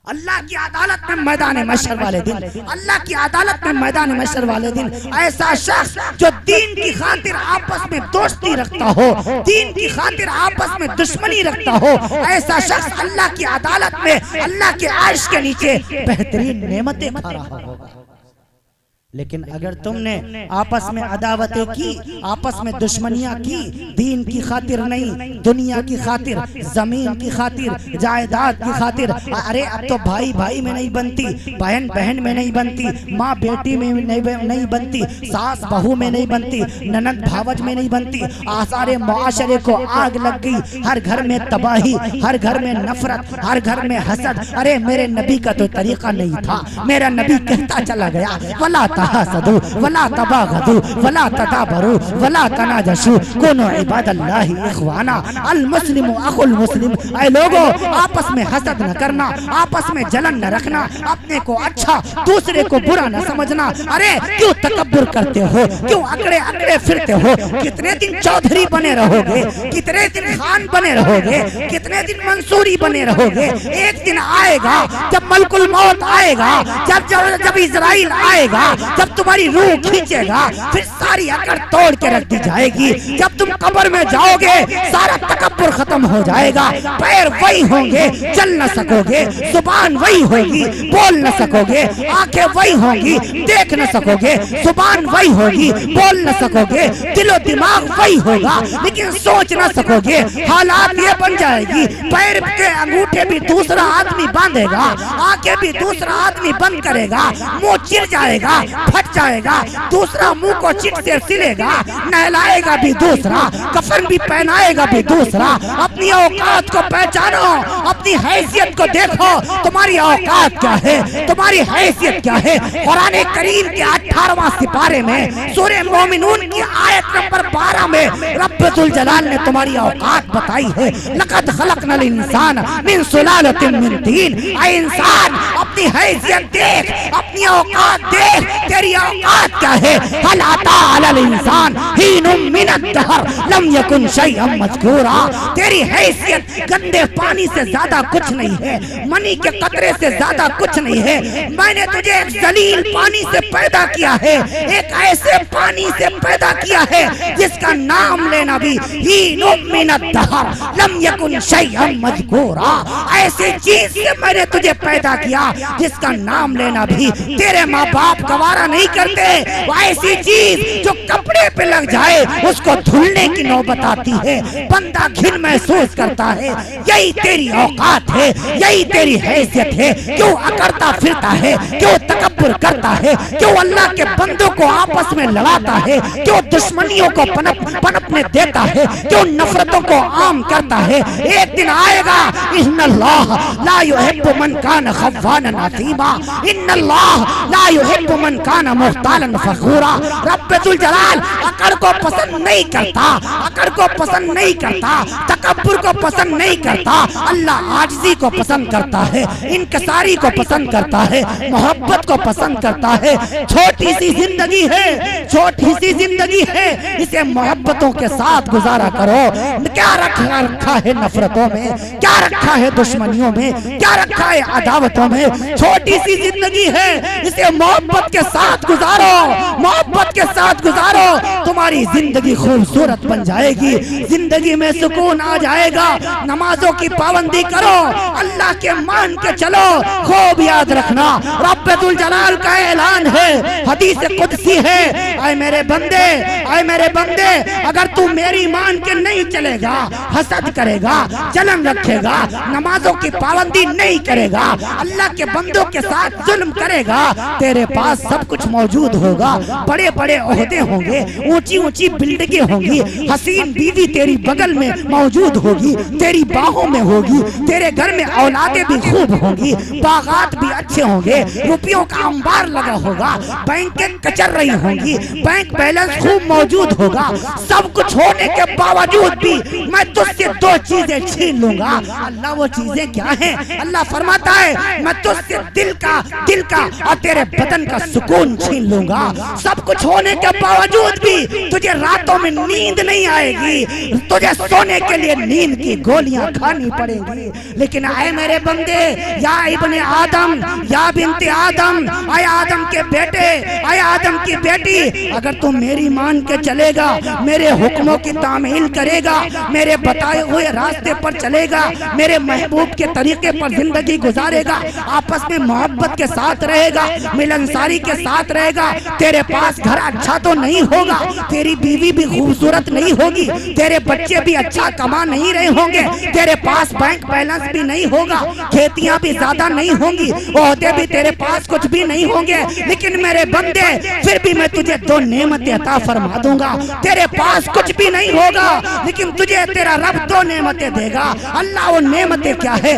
अल्लाह की अदालत में मैदान महशर वाले दिन, अल्लाह की अदालत में मैदान महशर वाले दिन ऐसा शख्स जो दीन की खातिर आपस में दोस्ती रखता हो, दीन की खातिर आपस में दुश्मनी रखता हो, ऐसा शख्स अल्लाह की अदालत में अल्लाह के अर्श के नीचे बेहतरीन नेमतें खा रहा होगा। लेकिन अगर तुमने आपस में अदावतें की, आपस में दुश्मनियां की, दीन की खातिर नहीं, दुनिया की खातिर, जमीन की खातिर, जायदाद की खातिर, अरे अब तो भाई भाई में नहीं बनती, बहन बहन में नहीं बनती, माँ बेटी में नहीं बनती, सास बहू में नहीं बनती, ननद भावज में नहीं बनती, सारे मुआशरे को आग लग गई, हर घर में तबाही, हर घर में नफरत, हर घर में हसद। अरे मेरे नबी का तो तरीका नहीं था, मेरा नबी कहता चला गया वला तहासदू वला तबागदू वला तदाबरू वला तनाजशू कुनू इबादल्लाहि इखवाना अल मुस्लिमु अखुल मुस्लिम। ऐ लोगों, आपस में हसद न करना, आपस में जलन न रखना, अपने को अच्छा दूसरे को बुरा न समझना। अरे क्यों तकब्बुर करते हो, क्यों अकड़े अकड़े फिरते हो? कितने दिन चौधरी बने रहोगे, कितने दिन खान बने रहोगे, कितने दिन मंसूरी बने रहोगे? एक दिन आएगा जब मलकुल मौत आएगा, जब इजराइल आएगा, जब तुम्हारी रूह खींचेगा, फिर सारी अकड़ तोड़ के रख दी जाएगी। जब तुम कब्र में जाओगे सारा तकब्बुर खत्म हो जाएगा, पैर वही होंगे, चल न सकोगे, जुबान वही होगी, बोल न सकोगे, आंखें वही होंगी, देख न सकोगे, जुबान वही होगी, बोल न सकोगे, दिलो दिमाग वही होगा, लेकिन सोच न सकोगे। हालात ये बन जाएगी, पैर के अंगूठे भी दूसरा आदमी बांधेगा, आंखें भी दूसरा आदमी बंद करेगा, मुंह चिर जाएगा, फट जाएगा, दूसरा मुंह को चिट से सिलेगा, नहलाएगा भी दूसरा, कफन भी पहनाएगा भी दूसरा। अपनी औकात को पहचानो, अपनी हैसियत को देखो, तुम्हारी औकात क्या है, तुम्हारी हैसियत क्या है। कुरान करीम के 18वां सिपारे में सूरह मोमिनून की आयत नंबर 12 में रब्बुल जलाल ने तुम्हारी औकात बताई है। लक़द खलक़नल इंसान मिन सुलालतिन मिन तीन। ऐ इंसान, अपनी हैसियत देख, अपनी औकात देख, तेरी औकात क्या है। हल अता अलल इंसान हीनुम मिनद दहर लम यकुन शैअन मज़कूरा। तेरी हैसियत गंदे पानी से ज्यादा कुछ नहीं है, मनी के कतरे से ज्यादा कुछ नहीं है। मैंने तुझे एक जलील पानी से पैदा किया है, एक ऐसे पानी से पैदा किया है जिसका नाम लेना भी हीनुम मिनद दहर लम यकुन शैअन मज़कूरा। ऐसी चीज से मैंने तुझे पैदा किया जिसका नाम लेना भी तेरे माँ बाप गवारा नहीं करते। वो ऐसी चीज जो कपड़े पे लग जाए उसको धुलने की नौबत आती है, बंदा घिन महसूस करता है। यही तेरी औकात है, यही तेरी हैसियत है। क्यों अकड़ता फिरता है, क्यों तकब्बुर करता है, क्यों अल्लाह के बंदों को आपस में लड़ाता है, क्यों दुश्मनियों को पनपने देता है, क्यों नफरतों को आम करता है। एक दिन आएगा, इन्नल्लाह ला युहिब्बु मन कान खव्वानन अतीमा, इन्नल्लाह ला युहिब्बु मन कान मुख्तालन फखूरा। रब्बुल जलाल अकड़ को पसंद नहीं करता, अकड़ को पसंद नहीं करता, तकब्बुर को पसंद नहीं करता। अल्लाह आजिज़ी को पसंद करता है, इनकसारी को पसंद करता है, मोहब्बत को पसंद करता है। छोटी सी जिंदगी है, छोटी सी जिंदगी है, इसे मोहब्बतों के साथ गुजारा करो। क्या रखा है नफरतों में, क्या रखा है दुश्मनियों में, क्या रखा है अदावतों में। छोटी सी जिंदगी है, इसे मोहब्बत के साथ गुजारो, मोहब्बत के साथ गुजारो। तुम्हारी जिंदगी खूबसूरत बन जाएगी, जिंदगी में सुकून आ जाएगा। नमाजों की पाबंदी करो, अल्लाह के मान के चलो। खूब याद रखना, रब्बुल जलाल का ऐलान है, हदीस कुदसी है, ऐ मेरे बंदे, ऐ मेरे बंदे, अगर तू मेरी मान के नहीं चलेगा, हसद करेगा, जलन रखेगा, नमाजों की पाबंदी नहीं करेगा, अल्लाह के बंदों के साथ जुल्म करेगा, तेरे पास सब कुछ मौजूद होगा, बड़े बड़े ओहदे होंगे, ऊंची ऊंची बिल्डिंगें होंगी, हसीन बीवी तेरी बगल में मौजूद होगी, तेरी बाहों में होगी, तेरे घर में औलादे भी खूब होंगी, बागात भी अच्छे होंगे, रुपयों का अंबार लगा होगा, बैंकें कचर रही होंगी, बैंक बैलेंस खूब मौजूद होगा। सब कुछ होने के बावजूद भी मैं तुझसे दो चीजें छीन लूंगा। अल्लाह वो चीजें क्या हैं? अल्लाह फरमाता है, मैं तुझसे दिल का और तेरे बदन का सुकून छीन लूंगा। सब कुछ होने के बावजूद भी तुझे रातों में नींद नहीं आएगी, तुझे सोने के लिए नींद की गोलियां खानी पड़ेंगी। लेकिन आए मेरे बंदे, या इब्ने आदम, या बिन्ते आदम, आए आदम के बेटे, आए आदम की बेटी, अगर तू मेरी मान के चलेगा, मेरे हुक्मों की तामील करेगा, मेरे बताए हुए रास्ते पर चलेगा, मेरे महबूब के तरीके पर जिंदगी गुजारेगा, आप आपस में मोहब्बत के साथ रहेगा, मिलनसारी के साथ रहेगा। तेरे पास घर अच्छा तो नहीं होगा, तेरी बीवी भी खूबसूरत नहीं होगी, तेरे बच्चे भी अच्छा कमा नहीं रहे होंगे, तेरे पास बैंक बैलेंस भी नहीं होगा, खेतियां भी ज्यादा नहीं होंगी, ओहदे भी तेरे पास कुछ भी नहीं होंगे, लेकिन मेरे बंदे फिर भी मैं तुझे दो नेमतें अता फरमा दूंगा। तेरे पास कुछ भी नहीं होगा, लेकिन तुझे तेरा रब दो नेमतें देगा। अल्लाह वो नेमतें क्या है?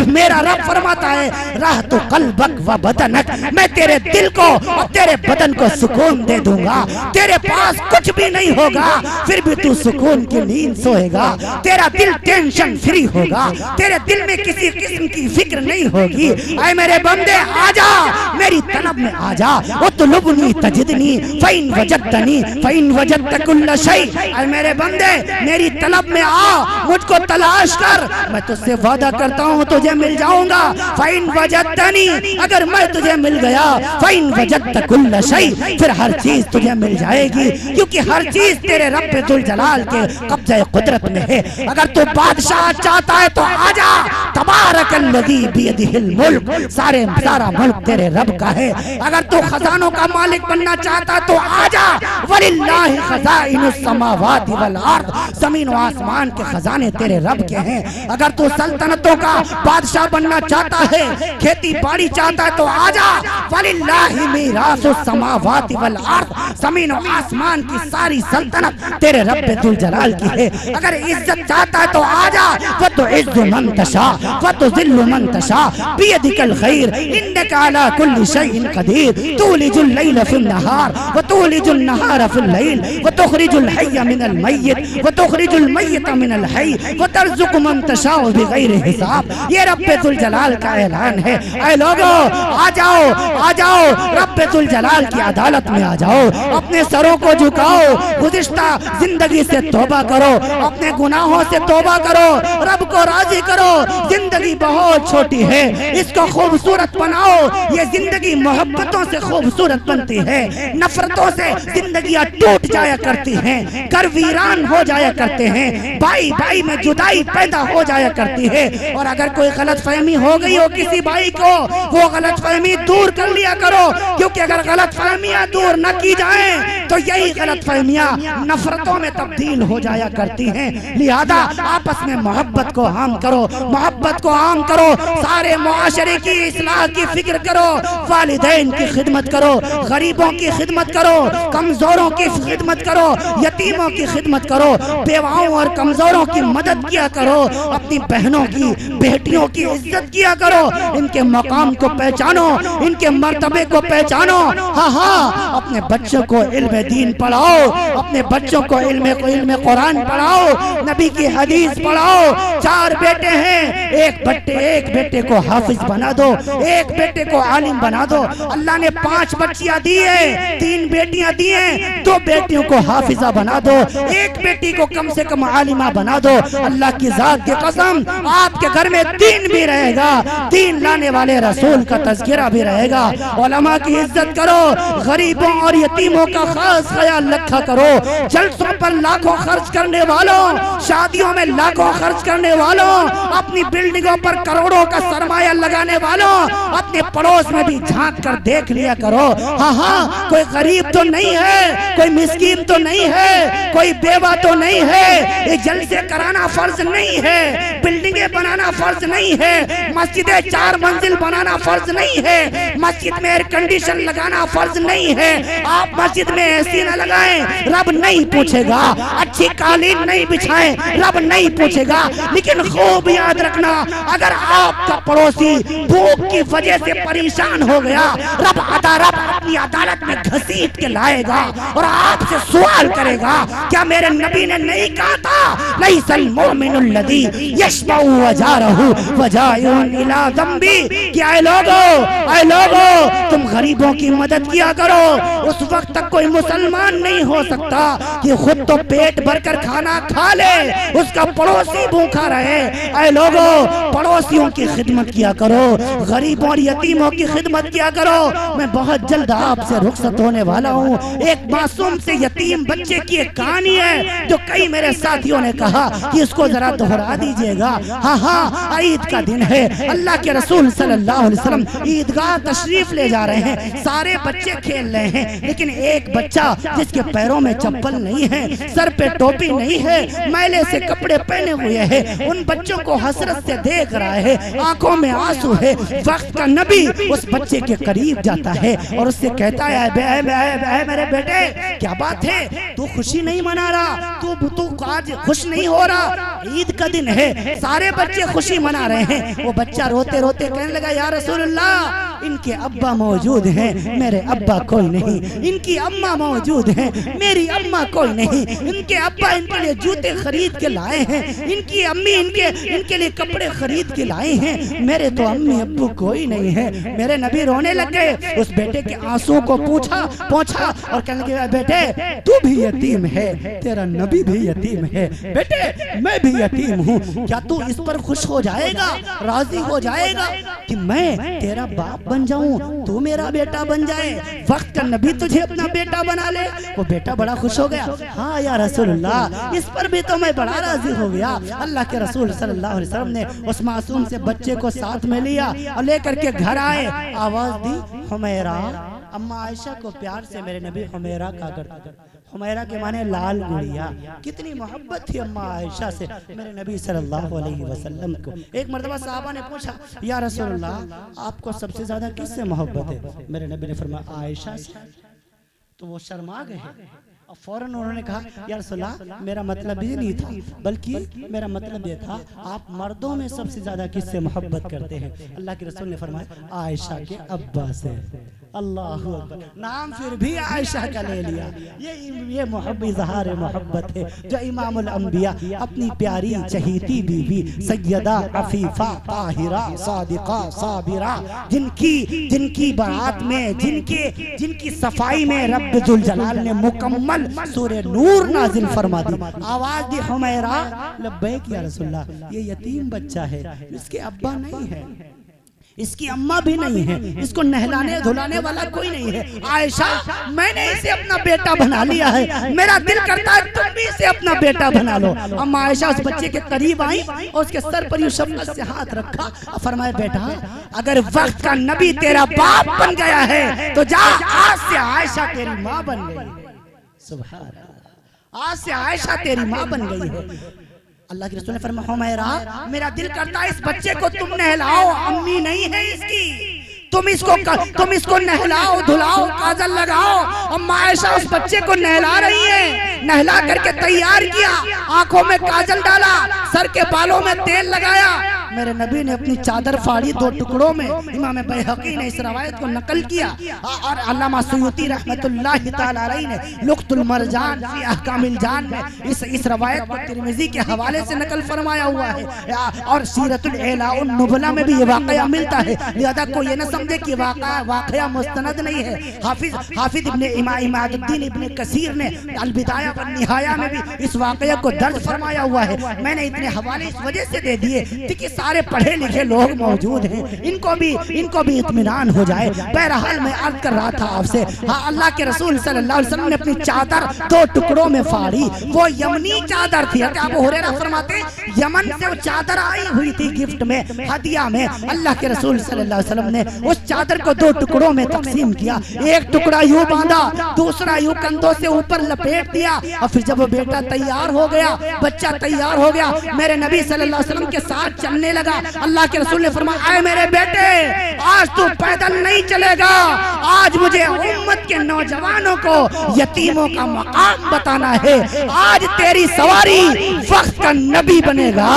मेरा रब फरमाता है, राह तो कल्बक व बदनक, मैं तेरे दिल को और तेरे बदन को सुकून दे दूंगा। तेरे पास कुछ भी नहीं होगा, फिर भी तू सुकून की नींद सोएगा, तेरा दिल टेंशन फ्री होगा, तेरे दिल में किसी किस्म की फिक्र नहीं होगी। ऐ मेरे बंदे आजा, मेरी तलब में आजा, उतलुबनी तजिदनी फइन वजदतनी फइन वजदत कुल्ल शै। ऐ मेरे बंदे मेरी तलब में आ, मुझको तलाश कर, मैं तुझसे वादा करता हूँ तुझे मिल जाऊंगा। फइन वजदतनी, अगर मैं तुझे मिल गया, फइन वजदत कुल्ल शै, फिर हर चीज तुझे मिल जाएगी, क्योंकि हर चीज तेरे रब जुल जलाल के कब्जे कुदरत में है। अगर तू बादशाह चाहता है तो आजा, तबारकल्लज़ी बियदिहिल मुल्क, सारा मुल्क तेरे रब का है। अगर तू खजानों का मालिक बनना चाहता है तो आजा, वलिल्लाहि खज़ाइनुस समावाति वल अर्द, जमीन और आसमान के खजाने तेरे रब के हैं। अगर तू सल्तनतों का बादशाह बनना चाहता है, खेती बाड़ी चाहता है तो आजा, वलिल्लाहि मीरासुस समावाति वल अर्द, जमीन और आसमान की सारी सल्तनत तेरे रब जुल जलाल की है। अगर इज्जत चाहता है तो आजा, व तो इज्जु मन तशा व तो जिल्लु मन तशा बियदिकल खैर इन्नका अला कुल्ली शैइन कदीर तुलिजुल लैल फिन नहार व तुलिजुल नहार फिल लैल व तुखरिजुल हय्य मिनल मय्यित व तुखरिजुल मय्यित मिनल हय्य व तर्जुकु मन तशा बिगैरि हिसाब। ये रब जुल जलाल का ऐलान है। ऐ लोगो आ जाओ, आ जाओ, रब जुल जलाल की अदालत में आ जाओ, अपने सरों को झुकाओ, गुज़िश्ता जिंदगी से तौबा करो, अपने गुनाहों से तौबा करो, रब को राजी करो। जिंदगी बहुत छोटी है, इसको खूबसूरत बनाओ। ये जिंदगी मोहब्बतों से खूबसूरत बनती है, नफरतों से जिंदगियां टूट जाया करती हैं, घर वीरान हो जाया करते हैं, भाई भाई में जुदाई पैदा हो जाया करती है। और अगर कोई गलत फहमी हो गई हो किसी भाई को, वो गलत फहमी दूर कर लिया करो, क्योंकि अगर गलत फहमियां दूर न की जाए तो यही गलत फहमियां नफरतों में तब्दील हो जाया करती हैं। लिहाजा आपस में मोहब्बत को आम करो, मोहब्बत को आम करो, सारे मुआशरे की इस्लाह की फिक्र करो, वालिदैन की खिदमत करो, गरीबों की खिदमत करो, कमजोरों की खिदमत करो, यतीमों की खिदमत करो, बेवाओं और कमजोरों की मदद किया करो, अपनी बहनों की बेटियों की इज्जत किया करो, इनके मकाम को पहचानो, इनके मर्तबे को पहचानो। हाँ हाँ, अपने बच्चों को इल्म दीन पढ़ाओ, अपने बच्चों को इल्म कुरान पढ़ाओ, नबी की हदीस पढ़ाओ। 4 बेटे हैं, एक बेटे को हाफिज बना दो, एक बेटे को आलिम बना दो। अल्लाह ने 5 बच्चियां दी है, 3 बेटियां दी हैं, 2 बेटियों को हाफिजा बना दो, एक बेटी को कम से कम आलिमा बना दो। अल्लाह की जात की कसम, आपके घर में दीन भी रहेगा, दीन लाने वाले रसूल का तज़किरा भी रहेगा। उलमा की इज्जत करो, गरीबों और यतीमों का खास ख्याल रखा करो। जलसों पर लाखों खर्च करने वालों, शादियों में लाखों खर्च करने वालों, अपनी बिल्डिंगों पर करोड़ों का सरमाया लगाने वालों, अपने पड़ोस में भी झांक कर देख लिया करो। हाँ हाँ, कोई गरीब तो नहीं है, कोई मिस्कीन तो नहीं है, कोई बेवा तो नहीं है। ये जलसे कराना फर्ज नहीं है, बिल्डिंगें बनाना फर्ज नहीं है, मस्जिदें 4 मंजिल बनाना फर्ज नहीं है, मस्जिद में एयर कंडीशन लगाना फर्ज नहीं है। आप मस्जिद में एसी न लगाएं, रब नहीं पूछेगा। अच्छी कालीन नहीं बिछाएं, रब नहीं पूछेगा। लेकिन खूब याद रखना, अगर आपका पड़ोसी भूख की वजह से परेशान हो गया, रब अपनी अदालत में घसीट के लाएगा और आपसे सवाल करेगा, क्या मेरे नबी ने नहीं कहा था, लैसल मोमिनुल लज़ी यशबउ वजारहु वजायुन इला ज़ंबी। क्या ऐ लोगो तुम गरीबों की मदद किया करो, उस वक्त तक कोई मुसलमान नहीं हो सकता कि खुद तो पेट भरकर खाना खा ले, उसका पड़ोसी भूखा रहे। ऐ लोगों, पड़ोसियों की खिदमत किया करो, गरीबों और यतीमों की खिदमत किया करो। मैं बहुत जल्द आपसे रुखसत होने वाला हूँ। एक मासूम से यतीम बच्चे की एक कहानी है जो कई मेरे साथियों ने कहा कि इसको जरा दोहरा दीजिएगा। हाँ, ईद का दिन है, अल्लाह के रसूल सल्लल्लाहु अलैहि वसल्लम ईदगाह तशरीफ ले जा रहे हैं। सारे बच्चे खेल रहे हैं, लेकिन एक बच्चा जिसके पैरों में चप्पल नहीं है, सर पे टोपी नहीं है, मैले से कपड़े पहने हुए हैं, उन बच्चों को हसरत से देख रहा है, आंखों में आंसू है। वक्त का नबी उस बच्चे के करीब जाता है और उससे कहता है, मेरे बेटे क्या बात है, तू खुशी नहीं मना रहा, तू आज खुश नहीं हो रहा? ईद का दिन है, सारे बच्चे खुशी मना रहे हैं। वो बच्चा रोते रोते कहने लगा, या रसूलल्लाह, इनके अब्बा मौजूद हैं, मेरे अब्बा कोई नहीं। इनकी अम्मा मौजूद हैं, मेरी अम्मा कोई नहीं। इनके अब्बा इनके लिए जूते खरीद के लाए हैं, इनकी अम्मी इनके लिए कपड़े खरीद के लाए हैं, मेरे तो अम्मी अब्बू कोई नहीं है। मेरे नबी रोने लग गए, उस बेटे के आंसुओं को पोंछा और कहने लगे, बेटे तू भी यतीम है, तेरा नबी भी यतीम है, बेटे मैं भी यतीम हूँ, क्या तू इस पर खुश हो जाएगा, राजी हो जाएगा कि मैं तेरा बाप बन जाऊं, तू मेरा बेटा बन जाए, वक्त का नबी तुझे अपना बेटा बना ले? वो बेटा बड़ा खुश हो गया। हाँ या रसूलल्लाह, इस पर भी तो मैं बड़ा राजी हो गया। अल्लाह के रसूल सल्लल्लाहु अलैहि वसल्लम ने उस मासूम से बच्चे को साथ में लिया और लेकर के घर आए, आवाज दी, हुमैरा। अम्मा आयशा को प्यार से मेरे नबी हुमैरा कहा करते थे। हुमैरा के माने लाल गुड़िया। कितनी मोहब्बत थी अम्मा आयशा से मेरे नबी सल्लल्लाहु अलैहि वसल्लम को। एक मर्तबा साहबा ने पूछा, या रसूलल्लाह, आपको सबसे ज्यादा किससे मोहब्बत है? मेरे नबी ने फरमाया, आयशा से। तो वो शर्मा गए और फौरन उन्होंने कहा, या रसूलल्लाह, मेरा मतलब ये नहीं था, बल्कि मेरा मतलब ये था, आप मर्दों में सबसे ज्यादा किससे मोहब्बत करते हैं? अल्लाह के रसूल ने फरमाया, आयशा के अब्बा से। अल्लाह अकबर, नाम फिर भी आयशा का ले लिया। ये मोहब्बत, इज़हार मोहब्बत है जो इमामुल अंबिया अपनी प्यारी चहीती बीवी सैयदा अफीफा ताहिरा सादिका साबिरा, जिनकी बारात में, जिनकी सफाई में रब्ब जुल जलाल ने मुकम्मल सूरे नूर नाजिल फरमा दी। आवाज दी, हुमैरा, लब्बैक या रसूलल्लाह, ये यतीम बच्चा है, इसके अब्बा नहीं है, इसकी अम्मा भी नहीं है, इसको नहलाने धुलाने वाला कोई नहीं है। आयशा, मैंने इसे अपना बेटा बना लिया है, मेरा दिल करता है तुम भी इसे अपना बेटा बना लो। अम्मा आयशा उस बच्चे के करीब आई और उसके सर पर यूं शफकत से हाथ रखा और फरमाया, बेटा अगर वक्त का नबी तेरा बाप बन गया है तो जा, आज से आयशा तेरी माँ बन गई। सुभान अल्लाह, आज से आयशा तेरी माँ बन गई है। अल्लाह के रसूल ने फरमाया, हुमैरा, मेरा दिल करता है इस बच्चे को तुम नहलाओ, अम्मी नहीं है इसकी, तुम इसको नहलाओ धुलाओ, काजल लगाओ। अम्मा आयशा उस बच्चे को नहला रही है, नहला करके तैयार किया, आंखों में काजल डाला, सर के बालों में तेल लगाया। मेरे नबी ने अपनी चादर फाड़ी 2 टुकड़ों में। इमाम बैहक़ी ने इस रवायत को नकल किया और अल्लामा सुयूती रहमतुल्लाहि तआला अलैहि ने लुक़्तुल मरजान फी अहकामिल जान में इस रवायत को तिरमिज़ी के हवाले से नकल फरमाया हुआ है और सीरतुल इलाउन नुबला में भी ये वाक़या मिलता है। लिहाजा को ये न समझे कि वाक़या मुस्तनद नहीं है। हाफिज इब्ने इमादुद्दीन इब्ने कसीर ने अल बिदाया व निहाया में भी इस वाक़या को दर्ज फरमाया हुआ है। मैंने इतने हवाले इस वजह से दे दिए कि सारे पढ़े लिखे लोग मौजूद हैं, इनको भी इत्मीनान हो जाए। बहरहाल मैं अर्ज कर रहा था आपसे, हाँ, अल्लाह के रसूल सल्लल्लाहु अलैहि वसल्लम ने अपनी चादर 2 टुकड़ों में फाड़ी। वो यमनी चादर थी। अबू हुरैरा फरमाते, यमन से वो चादर आई हुई थी गिफ्ट में, हदिया में। अल्लाह के रसूल सल्लल्लाहु अलैहि वसल्लम ने उस चादर को 2 टुकड़ों में तकसीम किया। एक टुकड़ा यूं बांधा, दूसरा यूं कंधों से ऊपर लपेट दिया और फिर जब बेटा तैयार हो गया, बच्चा तैयार हो गया, मेरे नबी सल्लल्लाहु अलैहि वसल्लम के साथ चलने लगा। अल्लाह के रसूल ने फरमाया, आए मेरे बेटे, आज तू पैदल नहीं चलेगा, आज मुझे उम्मत के नौजवानों को यतीमों का मकाम बताना है। आज तेरी सवारी वक्त का नबी बनेगा,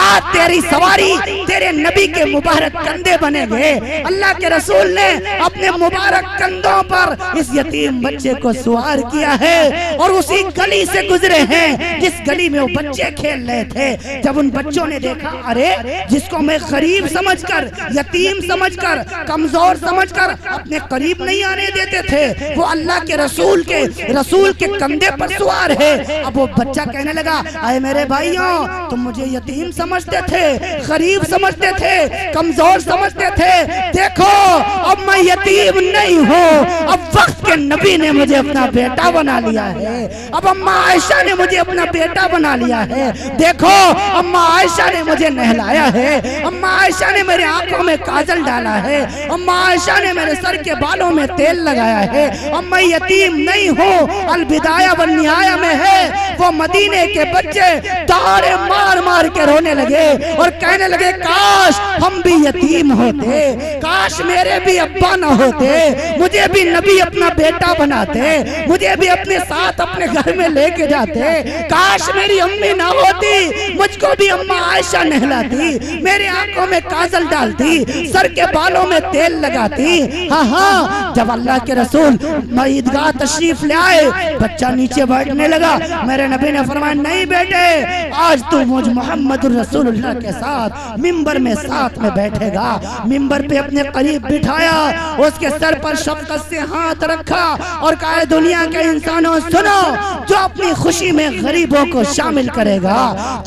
आज तेरी सवारी तेरे नबी के मुबारक कंधे बनेंगे। अल्लाह के रसूल ने अपने मुबारक कंधों पर इस यतीम बच्चे को सवार किया है और उसी गली से गुजरे हैं जिस गली में वो बच्चे खेल रहे थे। जब उन बच्चों ने देखा, अरे जिसको मैं गरीब समझकर, यतीम समझकर, कमजोर समझकर अपने करीब नहीं आने देते थे। वो अल्लाह के रसूल के कंधे पर सवार है। अब वो बच्चा कहने लगा, अरे मेरे भाइयों, तुम मुझे यतीम समझते थे, गरीब समझते थे, कमजोर समझते थे, देखो अब मैं यतीम नहीं हूँ। अब वक्त के नबी ने मुझे अपना बेटा बना लिया है। अब अम्मा आयशा ने मुझे अपना बेटा बना लिया है। देखो अम्मा आयशा ने मुझे नहलाया है, अम्मा आयशा ने मेरे आंखों में काजल डाला है, अम्मा आयशा ने मेरे सर के बालों में तेल लगाया है। अब मैं यतीम नहीं हूँ। अलबिदाया व निहाया में है, वो मदीने के बच्चे तारे मार मार के रोने लगे और कहने लगे, काश हम भी यतीम होते, काश मेरे भी अब्बा न होते, मुझे भी नबी अपना बेटा बनाते, मुझे भी अपने साथ अपने घर में लेके जाते, काश मेरी अम्मी ना होती, मुझको भी अम्मा आयशा नहलाती, मेरे आंखों में काजल डालती, सर के बालों में तेल लगाती। हाँ हाँ, जब अल्लाह के रसूल ईदगाह तशरीफ ले आए, बच्चा नीचे बैठने लगा। मेरे नबी ने फरमाया, नहीं बेटे, आज तू मुझ मोहम्मद रसूलुल्लाह के साथ मिंबर में साथ में बैठेगा। मिंबर पे अपने करीब बिठाया, उसके सर पर शफकत से हाथ रखा और कहा, दुनिया के इंसानों सुनो, जो अपनी खुशी में गरीबों को शामिल करेगा,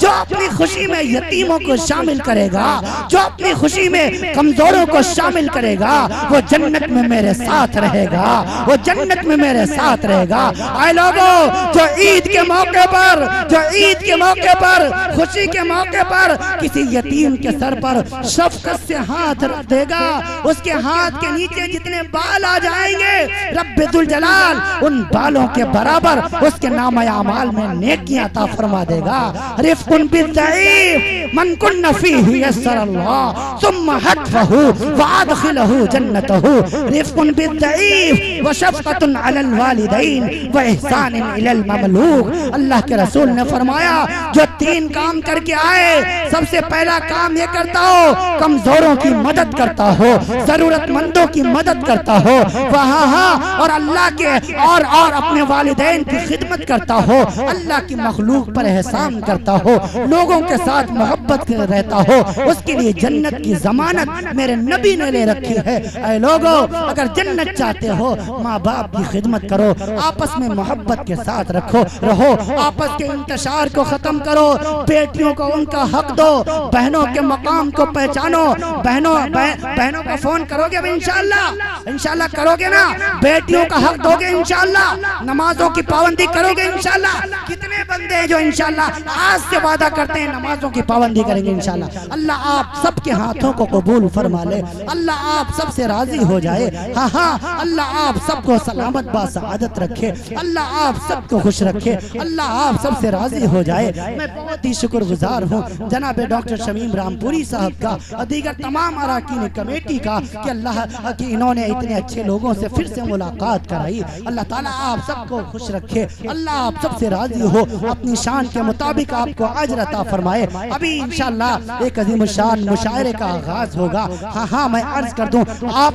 जो अपनी खुशी में यतीमों को शामिल करेगा, जो अपनी खुशी में कमजोरों को शामिल करेगा, वो जन्नत में मेरे साथ रहेगा, वो जन्नत में मेरे साथ रहेगा। आए लोगों, जो ईद के मौके पर, जो ईद के मौके पर, खुशी के मौके पर किसी यतीम के सर पर शफकत से हाथ रख देगा, उसके हाथ के नीचे जितने बाल आ जाएंगे, रब्बुल जलाल उन बालों के बराबर उसके नाम अमाल में नेकियां अता फरमा देगा। रिफ़्कुन बिज़्ज़ईफ़ मन कुन्न फ़ीही यस्सरल्लाह सुम्मा हत्फ़हु व अदख़िलहु जन्नतहु। रिफ़्कुन बिज़्ज़ईफ़ व शफ़क़तुन अलल वालिदैन व इहसानुन इलल ममलूक। अल्लाह के रसूल ने फरमाया, जो तीन काम करके आए, सबसे पहला काम ये करता हो, कमजोरों की मदद करता हो, जरूरतमंदों की मदद करता हो, वहाँ और अल्लाह के और अपने वालिदैन की खिदमत करता हो, अल्लाह की मखलूक पर एहसान करता हो, लोगों के साथ मोहब्बत रहता हो, उसके लिए जन्नत की जमानत मेरे नबी ने ले रखी है। ऐ लोगों, अगर जन्नत चाहते हो, माँ बाप की खिदमत करो, आपस में मोहब्बत के साथ रहो, आपस के इंतशार को खत्म करो, बेटियों को उनका हक दो, बहनों के मकाम को पहचानो। बहनों को फोन करोगे अब इंशाल्लाह करोगे ना, बेटियों का हक दोगे इंशाल्लाह, नमाजों की पाबंदी करोगे इंशाल्लाह। कितने बंदे हैं जो इंशाल्लाह आज से वादा करते हैं नमाजों की पाबंदी करेंगे इंशाल्लाह। अल्लाह आप सबके हाथों को कबूल फरमा ले, अल्लाह आप सबसे राजी हो जाए। हाँ हाँ, अल्लाह आप सबको सलामत बासआदत रखे, अल्लाह आप सबको खुश रखे, अल्लाह आप सबसे राजी हो जाए। मैं बहुत ही शुक्रगुजार हूँ जनाब डॉक्टर शमीम रामपुरी साहब का और दीगर तमाम अरकान कमेटी का कि अल्लाह कि इन्होंने इतने अच्छे लोगों से फिर से मुलाकात कराई। अल्लाह ताला आप सबको खुश रखे, अल्लाह आप सबसे राजी हो, अपनी शान के मुताबिक आपको अजर अता फरमाए। अभी इंशाल्लाह एक अजीम शान मुशायरे का आगाज होगा। हाँ हाँ, मैं अर्ज कर दूं, आप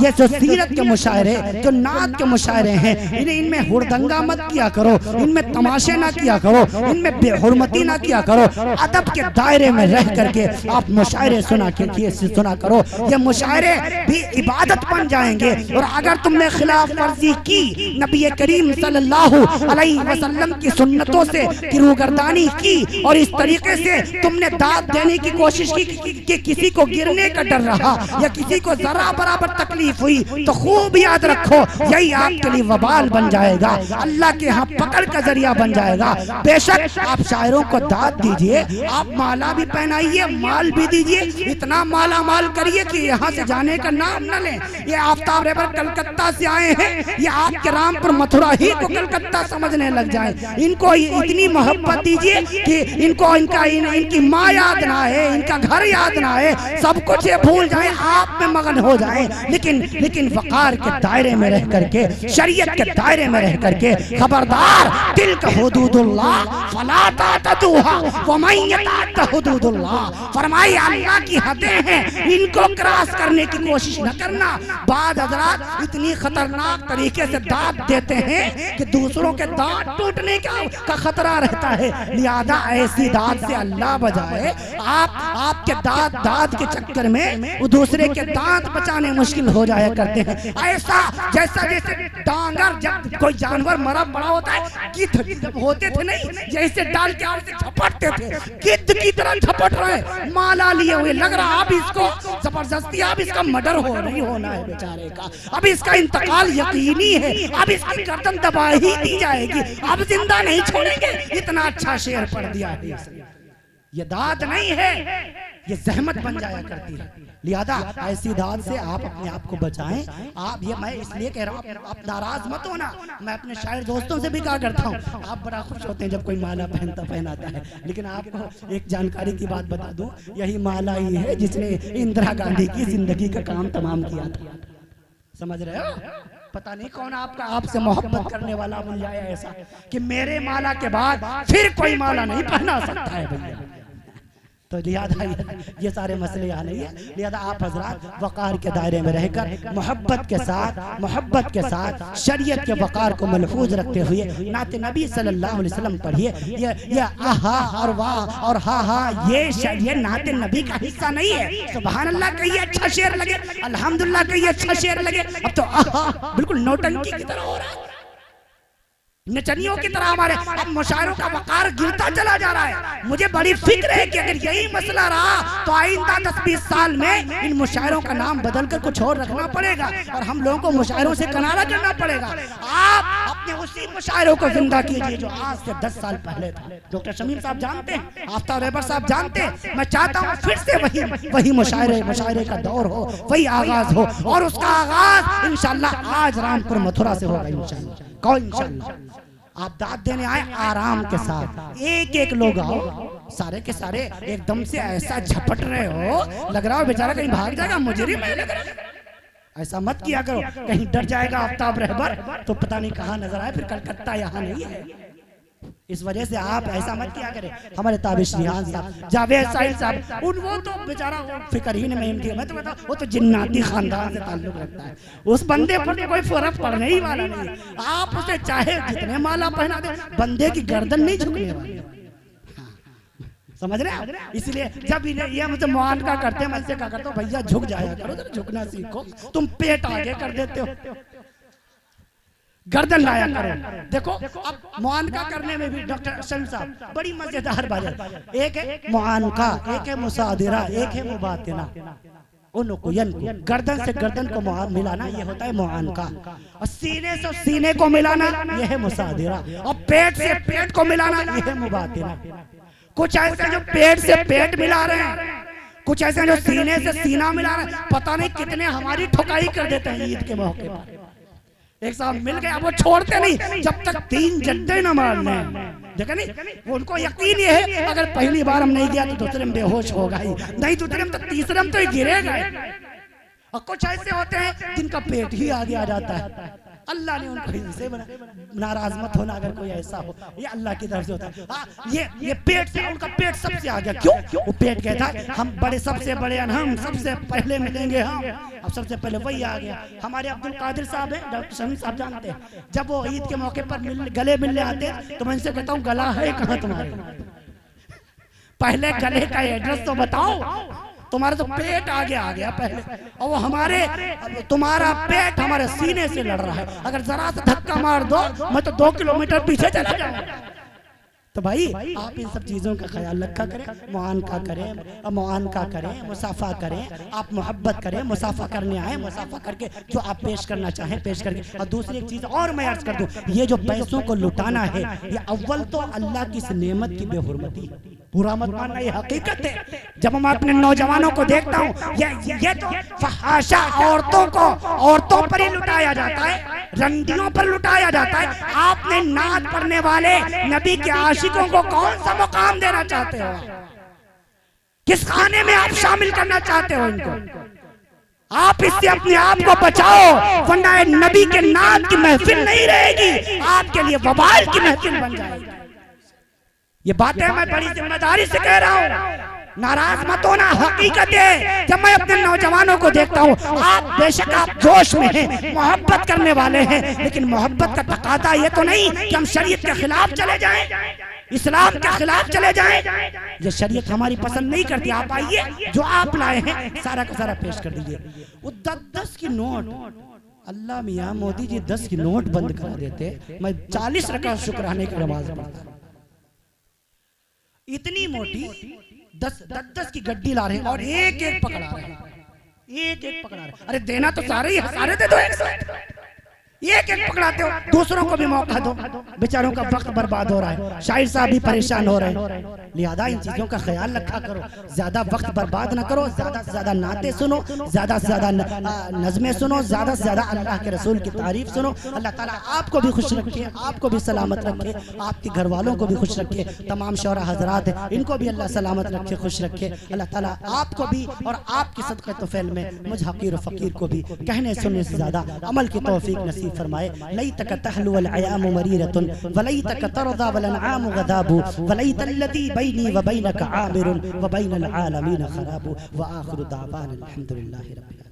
ये जो सीरत के मुशायरे, जो नात के मुशायरे हैं, इनमें हुड़दंगा मत किया करो, इनमें तमाशे ना किया करो, इनमें बेहुरमती ना किया करो। अदब के दायरे में रह करके आप मुशायरे सुना करो। ये मुशायरे भी इबादत बन जाएंगे। और अगर तुमने खिलाफ वर्जी की, नबी करीम सल्लल्लाहु अलैहि वसल्लम की सुन्नतों से किरूगर्दानी की और इस तरीके से तुमने दाद देने की कोशिश की कि किसी को गिरने का डर रहा या किसी को जरा बराबर तकलीफ हुई, तो खूब याद रखो, यही आपके लिए वबाल बन जाएगा, अल्लाह के यहाँ पकड़ का जरिया बन जाएगा। बेशक आप शायरों को दाद दीजिए, आप माला भी पहनाइए, माल भी दीजिए, इतना माला माल करिए कि यहाँ से जाने का नाम न लें। ये आफ्ताब रेबर कलकत्ता से आए हैं, ये आपके रामपुर मथुरा ही को कलकत्ता समझने लग जाएं। इनको इतनी मोहब्बत दीजिए कि इनको इनकी माँ याद ना आए, इनका घर याद ना आए, सब कुछ ये भूल जाए, आप में मगन हो जाए। लेकिन वकार के दायरे में रह करके, शरीयत के दायरे में रह करके, खबरदार, दिल का हुदूदुल्लाह फला तातदूहा व मन यताअद्दा हुदूदुल्लाह। फरमाइए अल्लाह की हदें हैं, इनको क्रॉस करने की कोशिश न करना। बाद हजरात इतनी खतरनाक तरीके से दांत देते हैं कि दूसरों के दांत टूटने का का खतरा रहता है। लिहाजा ऐसी दाद से अल्लाह बचाए। आपके दाद के चक्कर में वो दूसरे के दांत बचाने मुश्किल हो जाया करते हैं। ऐसा जैसे डांगर जब कोई जानवर मरा पड़ा होता है, गिद्ध जब होते थे नहीं, जैसे डाल के आड़ से झपटते थे, गिद्ध की तरह झपट रहे, माला लिए हुए, लग रहा अब इसको जबरदस्ती अब इसका मर्डर नहीं होना है बेचारे का, अब इसका इंतकाल यकीनी है, अब इसकी गर्दन दबा ही दी जाएगी, अब जिंदा नहीं छोड़ेंगे। इतना अच्छा शेर पढ़ दिया है। ये दाद नहीं है, ये जहमत बन जाया करती है। लिहाजा ऐसी दाद से आप अपने आप को बचाएं। आप ये मैं इसलिए कह रहा हूँ, आप नाराज मत होना। मैं अपने शायर दोस्तों से भी कहा करता हूँ, आप बड़ा खुश होते हैं जब कोई माला पहनाता है, लेकिन आपको एक जानकारी की बात बता दूं, यही माला ही है जिसने इंदिरा गांधी की जिंदगी का काम तमाम किया था। समझ रहे हो? पता नहीं कौन आपसे मोहब्बत करने वाला मिल जाए ऐसा कि मेरे माला के बाद फिर कोई माला नहीं पहना सकता है भैया। तो लिहाजा ये सारे मसले यहाँ नहीं है। लिहाजा आप हजरात वक़ार के दायरे में रहकर मोहब्बत के साथ शरीयत के वक़ार को महफूज रखते हुए नाते नबी सल्लल्लाहु अलैहि वसल्लम पढ़िए। ये आहा और वाह और हा हा ये नाते नबी का हिस्सा नहीं है। सुभान अल्लाह कहिए अच्छा शेर लगे, अल्हम्दुलिल्लाह कहिए अच्छा शेर लगे। अब तो आहा बिल्कुल नौटंकी की तरह हो रहा है, नचनियों की तरह हमारे अब मुशायरों का वक़ार गिरता चला जा रहा है। मुझे बड़ी फिक्र है कि अगर यही मसला रहा तो आइंदा 10-20 साल में इन मुशायरों का नाम बदलकर कुछ और रखना पड़ेगा और हम लोगों को मुशायरों से किनारा करना पड़ेगा। आप अपने उसी मुशायरों को जिंदा कीजिए जो आज से 10 साल पहले था। डॉक्टर शमीम साहब जानते हैं, आफ्ताब रहबर साहब जानते हैं। मैं चाहता हूँ फिर से वही मुशायरे का दौर हो, वही आगाज हो और उसका आगाज इंशाअल्लाह आज रामपुर मथुरा से होगा इंशाअल्लाह। कौन इंशाअल्लाह आप दाद देने आए आराम के साथ, एक लोग आओ, सारे के सारे एकदम से ऐसा झपट रहे हो, लग रहा हो बेचारा कहीं भाग जाएगा, मुजरिम है लग रहा है। ऐसा मत किया करो, कहीं डर जाएगा आफ्ताब रहबर तो पता नहीं कहाँ नजर आए, फिर कलकत्ता यहाँ नहीं है। इस वजह से आप ऐसा मत किया करें। हमारे ताबिश रिहान साहब, जावेद साहिल साहब, वो तो बेचारा फिक्र ही नहीं है। मैं तो बताऊं, वो तो जिन्नाती खानदान से ताल्लुक रखता है, उस बंदे पर तो कोई फर्क पड़ने ही वाला नहीं। आप उसे चाहे जितने माला पहना दे, बंदे की गर्दन नहीं झुकने वाली। समझ रहे? इसलिए जब ये मुझे मुआनका करते हैं, मैं इससे क्या करता हूँ, भैया झुक जाया करो, झुकना सीखो। तुम पेट आगे कर देते हो, गर्दन लाया करो। देखो अब मुआनका करने में भी डॉक्टर शमीम साहब बड़ी मजेदार बात है। एक है मुआनका, एक है मुसादिरा, एक है मुबातिना। उनको गर्दन से गर्दन को मिलाना ये होता है मुआनका, और सीने से सीने को मिलाना ये है मुसादिरा, और पेट से पेट को मिलाना ये है मुबातिना। कुछ ऐसे जो पेट से पेट मिला रहे हैं, कुछ ऐसे जो सीने से सीना मिला रहे हैं, पता नहीं कितने हमारी ठुकाई कर देते हैं ईद के मौके पर। एक साहब मिल गए, अब वो छोड़ते नहीं जब तक 3 जड्डे न मारने। देखा नहीं, उनको यकीन ये है अगर पहली बार हम नहीं गया तो दूसरे में बेहोश होगा ही, नहीं दूसरे में तो तीसरे में तो गिरेगा। और कुछ ऐसे होते हैं जिनका पेट ही आगे आ जाता है, अल्लाह ने उनको हिस्से बना। नाराज मत होना अगर कोई ऐसा हो, ये अल्लाह की तरफ से होता है। ये पेट से, उनका पेट सबसे आ गया। क्यों? वो पेट कहता है हम बड़े, सबसे बड़े, हम सबसे पहले मिलेंगे हम। अब सबसे पहले वही आ गया। हमारे अब्दुल कादिर साहब हैं, डॉक्टर शमीम साहब जानते हैं, जब वो ईद के मौके पर गले मिलने आते तो मैं इनसे कहता हूँ गला है कहाँ तुम्हारे, पहले गले का एड्रेस तो बताओ। तुम्हारा तो पेट आगे आ गया पहले, और वो तुम्हारा पेट हमारे सीने से लड़ रहा है। अगर जरा सा धक्का मार दो मैं तो 2 किलोमीटर पीछे चला जाऊंगा। तो भाई आप इन सब चीज़ों का ख्याल रखा करें, मुआनका करें, मुसाफा करें। आप मोहब्बत करें, मुसाफा करने आए, मुसाफा करके जो आप पेश करना चाहें पेश करके। और दूसरी एक चीज़ और मैं अर्ज कर दूं, ये जो पैसों को लुटाना है, ये अव्वल तो अल्लाह की इस नेमत की बेहुरमती, बुरा मत मानना, ये हकीकत है। जब मैं अपने नौजवानों को देखता हूँ, ये तो फहाशा औरतों पर ही लुटाया जाता है, रंडियों पर लुटाया जाता है। आपने नात पढ़ने वाले नबी के आशिकों को कौन सा मुकाम देना चाहते हो? किस खाने में आप शामिल करना चाहते हो इनको? आप इससे अपने आप को बचाओ, वरना नबी के नात की महफिल नहीं रहेगी, आपके लिए वबाल की महफिल बन जाएगी। ये बातें मैं बड़ी जिम्मेदारी से कह रहा हूँ। नाराज मत होना, हकीकत है। जब मैं अपने नौजवानों को देखता हूँ, आप बेशक आप जोश में हैं, मोहब्बत करने वाले हैं, लेकिन मोहब्बत का तकादा ये तो नहीं कि हम शरीयत के खिलाफ चले जाएं, इस्लाम के खिलाफ चले जाएं। ये शरीयत हमारी पसंद नहीं करती। आप आइए, जो आप लाए हैं सारा का सारा पेश कर दीजिए। वो 10-10 की नोट, अल्लाह मियाँ मोदी जी 10 की नोट बंद करा देते, मैं 40 रकात शुक्राने की नमाज पढ़ता। इतनी मोटी 10-10 की गड्डी ला रहे हैं और एक एक पकड़ा रहे हैं, एक एक पकड़ा रहे हैं। अरे देना तो सारे ही, सारे दे दो, एक एक पकड़ाते हो, दूसरों को भी मौका दो। बेचारों का वक्त बर्बाद हो रहा है, शायर साहब भी परेशान हो रहे हैं। लिहाजा इन चीजों का ख्याल रखा करो, ज्यादा वक्त बर्बाद ना करो। ज्यादा से ज्यादा नाते सुनो, ज्यादा से ज्यादा नज़में सुनो, ज्यादा से ज्यादा अल्लाह के रसूल की तारीफ सुनो। अल्लाह ताला आपको भी खुश रखे, आपको भी सलामत रखे, आपके घर वालों को भी खुश रखे। तमाम शौरा हजरात हैं, इनको भी अल्लाह सलामत रखे, खुश रखे। अल्लाह ताला आपको भी और आपकी सदक़े तोफ़ैल में मुझ हकीर और फ़कीर को भी कहने सुनने से ज्यादा अमल की तौफीक नसीब फरमाए। लैतक तहलु वल अयाम मरीरतुन वलैतक तरदा वल अनआम गदाबु वलैतल्लती बैनी व बैनक आमिरुन व बैनल आलमीन खराबु व आखिरु दावाना अल्हम्दुलिल्लाहि रब्बिल आलमीन।